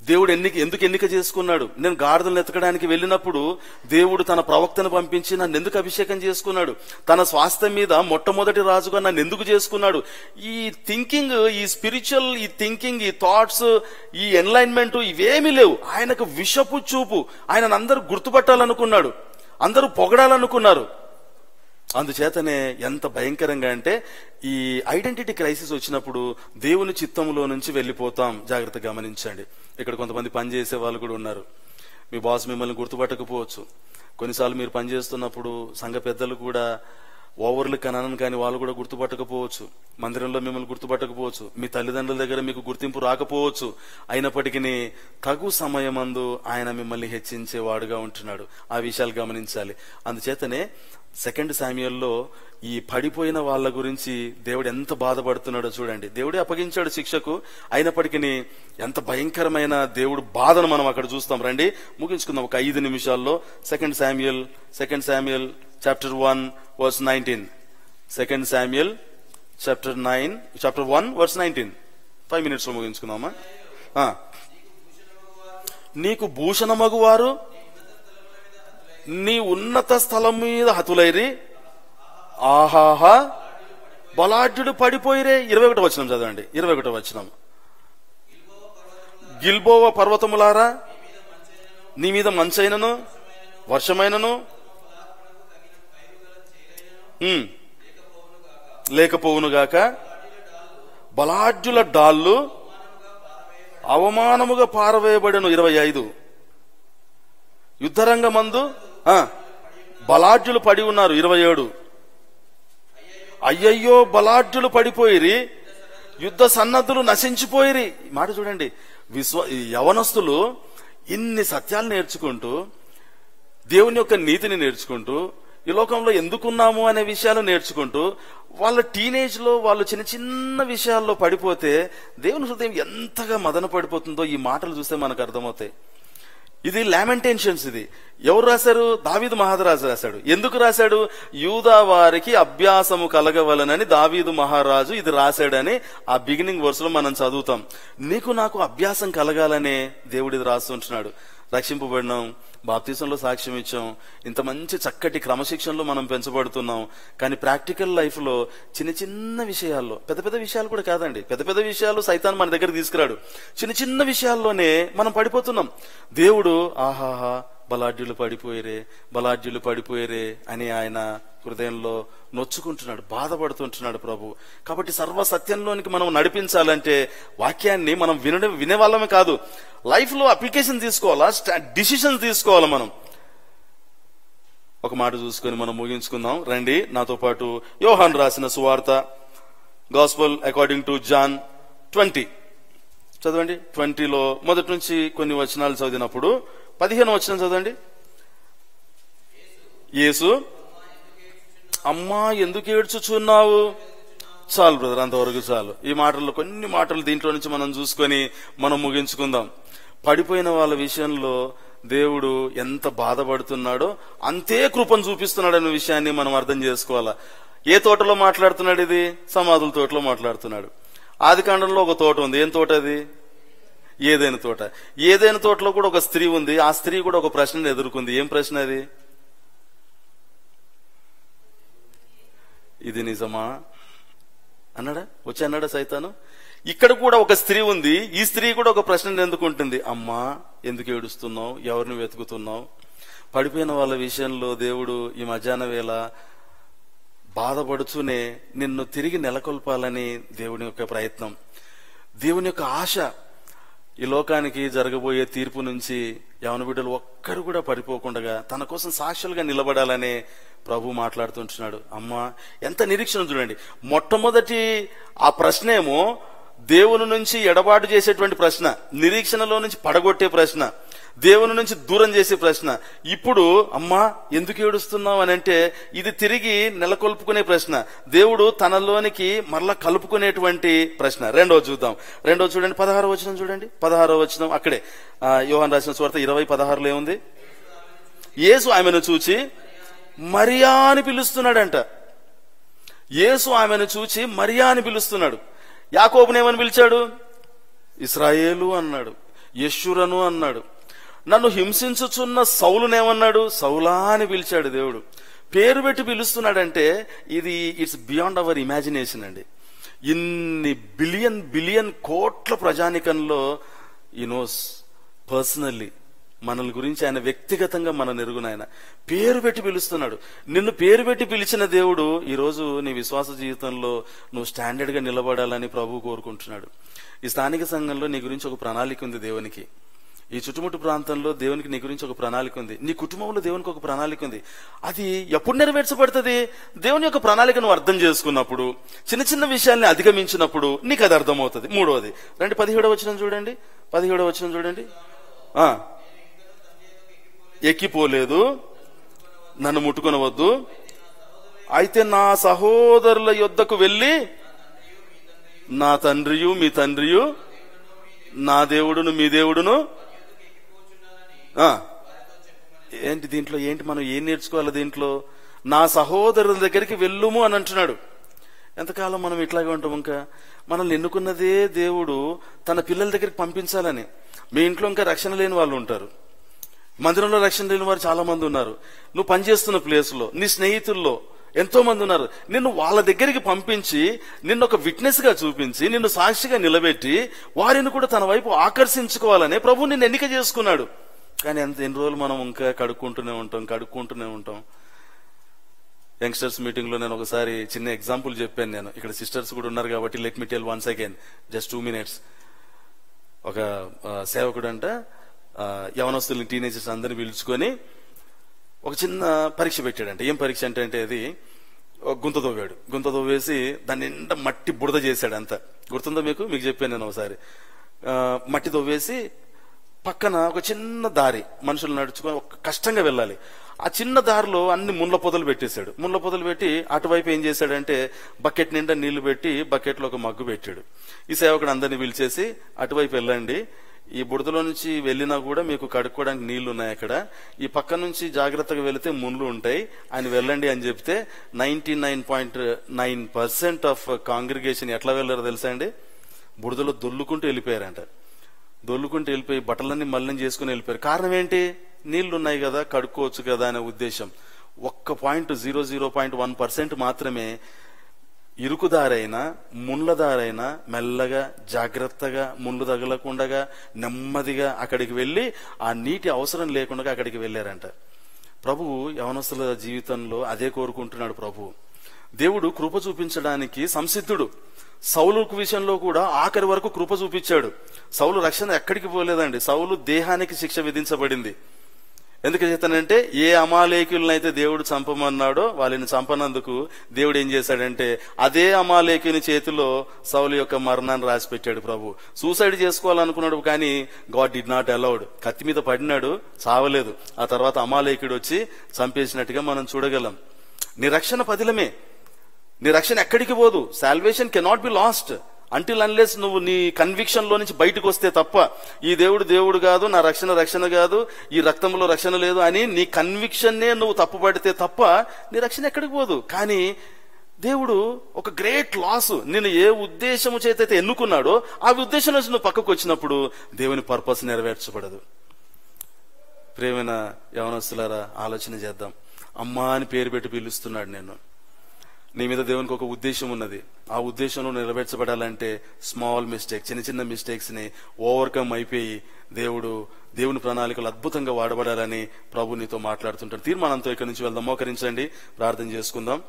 దేవుడు ఎందుకు ఎన్నిక చేసుకున్నాడు? నేను గాడిదలను ఎత్తకడానికి వెళ్ళినప్పుడు దేవుడు తన ప్రవక్తను పంపించి నన్ను ఎందుకు అభిషేకం చేసుకున్నాడు? తన స్వాస్థ్యం మీద మొట్టమొదటి రాజుగా నన్ను ఎందుకు చేసుకున్నాడు? ఈ థింకింగ్, ఈ స్పిరిచువల్, ఈ థింకింగ్, ఈ థాట్స్, ఈ ఎన్లైన్మెంట్ ఇవేమీ లేవు. ఆయనకు విషపు చూపు. ఆయనను అందరూ గుర్తుపట్టాలనుకున్నాడు, అందరూ పొగడాలనుకున్నారు. అందుచేతనే ఎంత భయంకరంగా అంటే ఈ ఐడెంటిటీ క్రైసిస్ వచ్చినప్పుడు దేవుని చిత్తంలో నుంచి వెళ్ళిపోతాం. జాగ్రత్తగా గమనించండి. ఇక్కడ కొంతమంది పనిచేసే వాళ్ళు కూడా ఉన్నారు. మీ బాస్ మిమ్మల్ని గుర్తుపట్టకపోవచ్చు. కొన్నిసార్లు మీరు పనిచేస్తున్నప్పుడు సంఘ పెద్దలు కూడా ఓవర్లు కనను కానీ వాళ్ళు కూడా గుర్తుపట్టకపోవచ్చు. మందిరంలో మిమ్మల్ని గుర్తుపట్టకపోవచ్చు. మీ తల్లిదండ్రుల దగ్గర మీకు గుర్తింపు రాకపోవచ్చు. అయినప్పటికీ తగు సమయమందు ఆయన మిమ్మల్ని హెచ్చించేవాడుగా ఉంటున్నాడు. ఆ విషయాలు గమనించాలి. అందుచేతనే 2 Samuelలో ఈ పడిపోయిన వాళ్ళ గురించి దేవుడు ఎంత బాధపడుతున్నాడో చూడండి. దేవుడే అప్పగించాడు శిక్షకు, అయినప్పటికీ ఎంత భయంకరమైన దేవుడు బాధను మనం అక్కడ చూస్తాం. రండి ముగించుకుందాం ఒక 5 నిమిషాల్లో. 2 Samuel chapter 1 verse 19. 2 Samuel chapter 1 verse 19. 5 minutes లో ముగించుకుందామా? నీకు భూషణమగువారు నీ ఉన్నత స్థలం మీద హతులైరి, ఆహాహా బలాఢ్యుడు పడిపోయిరే. 21వ వచనం చదవండి. 21వ వచనం. గిల్బోవ పర్వతములారా నీ మీద మంచైనను వర్షమైనను లేకపోవునుగాక, బలాఢ్యుల డాళ్ళు అవమానముగా పారవేయబడెను. 25. యుద్ధరంగమందు బలాఢ్యులు పడి ఉన్నారు. 27. అయ్యయ్యో బలాఢ్యులు పడిపోయిరి, యుద్ధ సన్నద్ధులు నశించిపోయిరి. మాట చూడండి. యవనస్తులు ఇన్ని సత్యాలు నేర్చుకుంటూ, దేవుని యొక్క నీతిని నేర్చుకుంటూ, ఈ లోకంలో ఎందుకున్నాము అనే విషయాలు నేర్చుకుంటూ, వాళ్ళ టీనేజ్ లో వాళ్ళు చిన్న చిన్న విషయాల్లో పడిపోతే దేవుని హృదయం ఎంతగా మదన పడిపోతుందో ఈ మాటలు చూస్తే మనకు అర్థమవుతాయి. ఇది లామెంటేషన్స్. ఇది ఎవరు రాశారు? దావీదు మహారాజు రాశాడు. ఎందుకు రాశాడు? యూదా వారికి అభ్యాసము కలగవలనని దావీదు మహారాజు ఇది రాశాడని ఆ బిగినింగ్ వర్స్ లో మనం చదువుతాం. నీకు నాకు అభ్యాసం కలగాలనే దేవుడు ఇది రాస్తుంటున్నాడు. రక్షింపబడినాం, బాప్తిసంలో సాక్ష్యం ఇచ్చాం, ఇంత మంచి చక్కటి క్రమశిక్షణలో మనం పెంచబడుతున్నాం. కానీ ప్రాక్టికల్ లైఫ్ లో చిన్న చిన్న విషయాల్లో, పెద్ద పెద్ద విషయాలు కూడా కాదండి, పెద్ద పెద్ద విషయాలు సైతాన్ మన దగ్గర తీసుకురాడు, చిన్న చిన్న విషయాల్లోనే మనం పడిపోతున్నాం. దేవుడు ఆహాహా బలాఢ్యులు పడిపోయేరే, బలాఢ్యులు పడిపోయేరే అని ఆయన హృదయంలో నొచ్చుకుంటున్నాడు, బాధపడుతుంటున్నాడు ప్రభు. కాబట్టి సర్వ సత్యంలోనికి మనం నడిపించాలంటే వాక్యాన్ని మనం వినే వాళ్ళమే కాదు, లైఫ్ లో అప్లికేషన్ తీసుకోవాలా, డిసిషన్స్ తీసుకోవాలి. మనం ఒక మాట చూసుకొని మనం ముగించుకుందాం రండి. నాతో పాటు యోహాను రాసిన సువార్త, గాస్పెల్ అకార్డింగ్ టు జాన్ 20 చదవండి. 20లో మొదటి నుంచి కొన్ని వచనాలు చదివినప్పుడు 15వ వచనం చదవండి. యేసు, అమ్మా ఎందుకు ఏడ్చుచున్నావు? చాలు బ్రదర్, అంతవరకు చాలు. ఈ మాటల్లో కొన్ని మాటలు దీంట్లో నుంచి మనం చూసుకొని మనం ముగించుకుందాం. పడిపోయిన వాళ్ళ విషయంలో దేవుడు ఎంత బాధపడుతున్నాడో అంతే కృపను చూపిస్తున్నాడు అనే విషయాన్ని మనం అర్థం చేసుకోవాలా. ఏ తోటలో మాట్లాడుతున్నాడు? ఇది సమాధుల తోటలో మాట్లాడుతున్నాడు. ఆది కాండంలో ఒక తోట ఉంది. ఏం తోట అది? ఏదైనా తోట. ఏదైనా తోటలో కూడా ఒక స్త్రీ ఉంది. ఆ స్త్రీ కూడా ఒక ప్రశ్నను ఎదుర్కొంది. ఏం ప్రశ్న అది? ఇది నిజమా అన్నాడా? వచ్చి అన్నాడా సైతాను? ఇక్కడ కూడా ఒక స్త్రీ ఉంది. ఈ స్త్రీ కూడా ఒక ప్రశ్నను ఎందుకుంటుంది? అమ్మా ఎందుకు ఏడుస్తున్నావు? ఎవరిని వెతుకుతున్నావు? పడిపోయిన వాళ్ళ విషయంలో దేవుడు ఈ మధ్యాహ్న వేళ బాధపడుతూనే నిన్ను తిరిగి నెలకొల్పాలని దేవుని యొక్క ప్రయత్నం, దేవుని యొక్క ఆశ. ఈ లోకానికి జరగబోయే తీర్పు నుంచి యవన బిడ్డలు ఒక్కరు కూడా పడిపోకుండా తన కోసం సాక్షులుగా నిలబడాలనే ప్రభు మాట్లాడుతుంటున్నాడు. అమ్మా ఎంత నిరీక్షణ చూడండి. మొట్టమొదటి ఆ ప్రశ్నేమో దేవుని నుంచి ఎడబాటు చేసేటువంటి ప్రశ్న, నిరీక్షణలో నుంచి పడగొట్టే ప్రశ్న, దేవుని నుంచి దూరం చేసే ప్రశ్న. ఇప్పుడు అమ్మా ఎందుకు ఏడుస్తున్నావు అని అంటే ఇది తిరిగి నెలకొల్పుకునే ప్రశ్న, దేవుడు తనలోనికి మరలా కలుపుకునేటువంటి ప్రశ్న. రెండోది చూద్దాం. రెండోది చూడండి, 16వ వచనం చూడండి. 16వ వచనం అక్కడే యోహాను రాసిన సువార్త 20:16లో ఏముంది? యేసు ఆమెను చూచి మరియా అని పిలుస్తున్నాడంట. యేసు ఆమెను చూచి మరియా అని పిలుస్తున్నాడు. యాకోబునేమని పిలిచాడు? ఇశ్రాయేలు అన్నాడు. యెషూరను అన్నాడు. నన్ను హింసించుచున్న సౌలునేమన్నాడు? సౌలా అని పిలిచాడు. దేవుడు పేరు పెట్టి పిలుస్తున్నాడంటే ఇది ఇట్స్ బియాండ్ అవర్ ఇమాజినేషన్ అండి. ఇన్ని బిలియన్ కోట్ల ప్రజానికంలో ఈ నోస్ పర్సనల్లీ మనల్ని గురించి ఆయన వ్యక్తిగతంగా మన నెరుగున ఆయన పేరు పెట్టి పిలుస్తున్నాడు. నిన్ను పేరు పెట్టి పిలిచిన దేవుడు ఈరోజు నీ విశ్వాస జీవితంలో నువ్వు స్టాండర్డ్ గా నిలబడాలని ప్రభువు కోరుకుంటున్నాడు. ఈ స్థానిక సంఘంలో నీ గురించి ఒక ప్రణాళిక ఉంది దేవునికి. ఈ చుట్టుముట్టు ప్రాంతంలో దేవునికి నీ గురించి ఒక ప్రణాళిక ఉంది. నీ కుటుంబంలో దేవునికి ఒక ప్రణాళిక ఉంది. అది ఎప్పుడు నెరవేర్చబడుతుంది? దేవుని యొక్క ప్రణాళికను అర్థం చేసుకున్నప్పుడు, చిన్న చిన్న విషయాల్ని అధిగమించినప్పుడు నీకు అది అర్థమవుతుంది. మూడవది రండి, 17వ వచనం చూడండి. 17వ వచనం చూడండి. ఎక్కిపోలేదు, నన్ను ముట్టుకొనవద్దు, అయితే నా సహోదరుల యొద్దకు వెళ్ళి నా తండ్రియు మీ తండ్రియు, నా దేవుడును మీ దేవుడును. ఏంటి దీంట్లో? ఏంటి మనం ఏం నేర్చుకోవాలి దీంట్లో? నా సహోదరుల దగ్గరికి వెళ్ళుము అని అంటున్నాడు. ఎంతకాలం మనం ఇట్లాగే ఉంటాం? ఇంకా మనల్ని ఎన్నుకున్నదే దేవుడు తన పిల్లల దగ్గరికి పంపించాలని. మీ ఇంట్లో ఇంకా రక్షణ లేని వాళ్ళు ఉంటారు, మందిరంలో రక్షణ లేని వారు చాలా మంది ఉన్నారు, నువ్వు పనిచేస్తున్న ప్లేస్ లో నీ స్నేహితుల్లో ఎంతో మంది ఉన్నారు. నిన్ను వాళ్ళ దగ్గరికి పంపించి నిన్ను ఒక విట్నెస్ గా చూపించి నిన్ను సాక్షిగా నిలబెట్టి వారిని కూడా తన వైపు ఆకర్షించుకోవాలనే ప్రభు నిన్ను ఎన్నిక చేసుకున్నాడు. కానీ ఎన్ని రోజులు మనం ఇంకా కడుక్కుంటూనే ఉంటాం. యంగ్స్టర్స్ మీటింగ్ లో నేను ఒకసారి చిన్న ఎగ్జాంపుల్ చెప్పాను. నేను ఇక్కడ సిస్టర్స్ కూడా ఉన్నారు కాబట్టి let me tell once again, just 2 minutes. ఒక సేవకుడు అంట యవనస్తుల్ని, టీనేజర్స్ అందరిని పిలుచుకొని ఒక చిన్న పరీక్ష పెట్టాడంట. ఏం పరీక్ష అంటే అది గుంత తవ్వాడు. గుంత తవ్వేసి దాన్ని నిండా మట్టి బురద చేశాడు. అంతా గుర్తుందో మీకు? మీకు చెప్పాను నేను ఒకసారి. మట్టి తవ్వేసి పక్కన ఒక చిన్న దారి, మనుషులు నడుచుకొని కష్టంగా వెళ్ళాలి. ఆ చిన్న దారిలో అన్ని ముళ్ళ పొదలు పెట్టేశాడు. ముళ్ళ పొదలు పెట్టి అటువైపు ఏం చేశాడంటే బకెట్ నిండా నీళ్లు పెట్టి బకెట్లో ఒక మగ్గు పెట్టాడు. ఈ సేవకుడు అందరినీ పిలిచేసి అటువైపు వెళ్ళండి, ఈ బురదలో నుంచి వెళ్ళినా కూడా మీకు కడుక్కోవడానికి నీళ్లు ఉన్నాయి అక్కడ, ఈ పక్క నుంచి జాగ్రత్తగా వెళితే ముళ్ళు ఉంటాయి, ఆయన వెళ్ళండి అని చెప్తే 99.9% ఆఫ్ కాంగ్రిగేషన్ ఎట్లా వెళ్ళారో తెలుసా అండి? బురదలో దొల్లుకుంటూ వెళ్ళిపోయారంట. దొల్లుకుంటూ వెళ్ళిపోయి బట్టలన్నీ మల్లం చేసుకుని వెళ్ళిపోయారు. కారణం ఏంటి? నీళ్లు ఉన్నాయి కదా, కడుక్కోవచ్చు కదా అనే ఉద్దేశం. 0.01% మాత్రమే ఇరుకుదారైనా ముళ్ళదారైనా మెల్లగా జాగ్రత్తగా ముళ్ళు తగలకుండా నెమ్మదిగా అక్కడికి వెళ్ళి ఆ నీటి అవసరం లేకుండా అక్కడికి వెళ్ళారంట. ప్రభువు యవనస్తుల జీవితంలో అదే కోరుకుంటున్నాడు. ప్రభువు దేవుడు కృప చూపించడానికి సంసిద్ధుడు. సౌలు విషయంలో కూడా ఆఖరి వరకు కృప చూపించాడు. సౌలు రక్షణ ఎక్కడికి పోలేదండి. సౌలు దేహానికి శిక్ష విధించబడింది. ఎందుకు చేస్తానంటే ఏ అమాలేకులనైతే దేవుడు చంపమన్నాడో వాళ్ళని చంపనందుకు దేవుడు ఏం చేశాడంటే అదే అమాలేకుని చేతిలో సౌలు యొక్క మరణాన్ని రాసి పెట్టాడు. ప్రభు సూసైడ్ చేసుకోవాలనుకున్నాడు, కానీ గాడ్ డిడ్ నాట్ అలౌడ్. కత్తి మీద పడినాడు, చావలేదు. ఆ తర్వాత అమాలేకుడు వచ్చి చంపేసినట్టుగా మనం చూడగలం. నీ రక్షణ పదిలమే, నీ రక్షణ ఎక్కడికి పోదు. Salvation cannot be last until unless నువ్వు నీ కన్విక్షన్ లో నుంచి బయటకు వస్తే తప్ప. ఈ దేవుడు దేవుడు కాదు, నా రక్షణ కాదు, ఈ రక్తంలో రక్షణ లేదు అని నీ కన్విక్షన్నే నువ్వు తప్పుపడితే తప్ప నీ రక్షణ ఎక్కడికి పోదు. కానీ దేవుడు ఒక గ్రేట్ లాస్, నేను ఏ ఉద్దేశము చేతైతే ఎన్నుకున్నాడో ఆ ఉద్దేశం నుంచి నువ్వు పక్కకు వచ్చినప్పుడు దేవుని పర్పస్ నెరవేర్చబడదు. ప్రేమైన యవనస్తులారా, ఆలోచన చేద్దాం. అమ్మా అని పేరు పెట్టి పిలుస్తున్నాడు నేను. నీ మీద దేవునికి ఒక ఉద్దేశం ఉన్నది. ఆ ఉద్దేశంలో నెరవేర్చబడాలంటే స్మాల్ మిస్టేక్, చిన్న చిన్న మిస్టేక్స్ ని ఓవర్కమ్ అయిపోయి దేవుని ప్రణాళికలు అద్భుతంగా వాడబడాలని ప్రభు నీతో మాట్లాడుతుంటాడు. తీర్మానంతో ఇక్కడి నుంచి వెళ్దాం. మోకరించండి, ప్రార్థన చేసుకుందాం.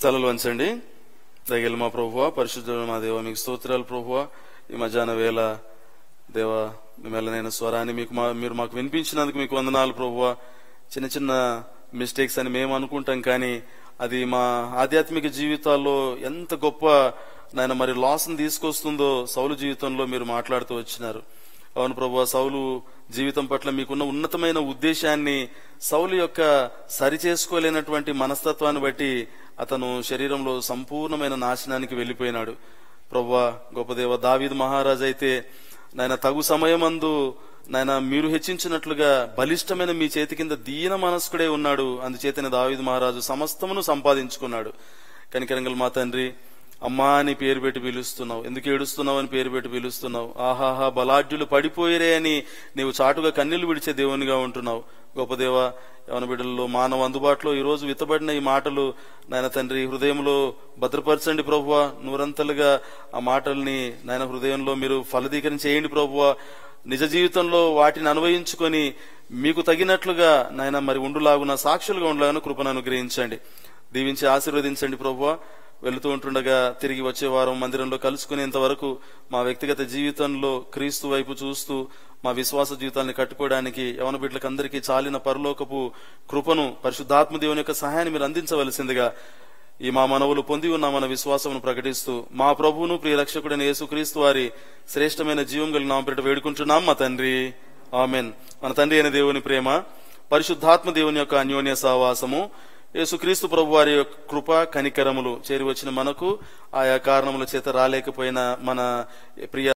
తలలు వంచండి. దయగల మా ప్రభువా, పరిశుద్ధుడైన మా దేవా, మీకు స్తోత్రాలు ప్రభువా. ఈ మధ్యాహ్న వేళ దేవా మీ మెల్లనైన స్వరాన్ని మీరు మాకు వినిపించినందుకు మీకు వందనాలు ప్రభువా. చిన్న చిన్న మిస్టేక్స్ అని మేము అనుకుంటాం, కానీ అది మా ఆధ్యాత్మిక జీవితాల్లో ఎంత గొప్ప నాయన మరి లాస్ని తీసుకొస్తుందో సౌలు జీవితంలో మీరు మాట్లాడుతూ వచ్చినారు. అవును ప్రభువా, సౌలు జీవితం పట్ల మీకున్న ఉన్నతమైన ఉద్దేశాన్ని, సౌలు యొక్క సరిచేసుకోలేనటువంటి మనస్తత్వాన్ని బట్టి అతను శరీరంలో సంపూర్ణమైన నాశనానికి వెళ్లిపోయినాడు. ప్రభువా గొప్ప దేవ, దావీదు మహారాజు అయితే నాయన తగు సమయమందు నాయన మీరు హెచ్చించినట్లుగా బలిష్టమైన మీ చేతి కింద దీన మనస్కుడే ఉన్నాడు. అందుచేతనే దావీదు మహారాజు సమస్తమును సంపాదించుకున్నాడు. కనికరంగల మా తండ్రి, అమ్మా అని పేరు పెట్టి పిలుస్తున్నావు. ఎందుకు ఏడుస్తున్నావు అని పేరు పెట్టి పిలుస్తున్నావు. ఆహాహా బలాఢ్యులు పడిపోయిరే అని నీవు చాటుగా కన్నీళ్లు విడిచే దేవునిగా ఉంటున్నావు. గొప్ప దేవ, యవన బిడ్డల్లో మానవ అందుబాటులో ఈ రోజు విత్తబడిన ఈ మాటలు నాయన తండ్రి హృదయంలో భద్రపరచండి ప్రభువా. నూరంతలుగా ఆ మాటల్ని నాయన హృదయంలో మీరు ఫలదీకరించేయండి ప్రభువా. నిజ జీవితంలో వాటిని అన్వయించుకొని మీకు తగినట్లుగా నాయన మరి ఉండులాగున, సాక్షులుగా ఉండలాగున కృపను అనుగ్రహించండి. దీవించి ఆశీర్వదించండి ప్రభువా. వెళుతూ ఉంటుండగా తిరిగి వచ్చే వారం మందిరంలో కలుసుకునేంత వరకు మా వ్యక్తిగత జీవితంలో క్రీస్తు వైపు చూస్తూ మా విశ్వాస జీవితాన్ని కట్టుకోవడానికి యవన బిడ్డలకు అందరికీ చాలిన పరలోకపు కృపను, పరిశుద్ధాత్మ దేవుని యొక్క సహాయాన్ని మీరు అందించవలసిందిగా ఈ మా మనవులు పొంది ఉన్న మన విశ్వాసమును ప్రకటిస్తూ మా ప్రభువును ప్రియ రక్షకుడైన యేసుక్రీస్తు వారి శ్రేష్టమైన జీవం కలిగిన నామం పేరిట వేడుకుంటున్నాం మా తండ్రి. ఆమెన్. మన తండ్రి అయిన దేవుని ప్రేమ, పరిశుద్ధాత్మ దేవుని యొక్క అన్యోన్య సహవాసము, యేసుక్రీస్తు ప్రభు వారి యొక్క కృప కనికరములు చేరి వచ్చిన మనకు ఆయా కారణముల చేత రాలేకపోయిన మన ప్రియ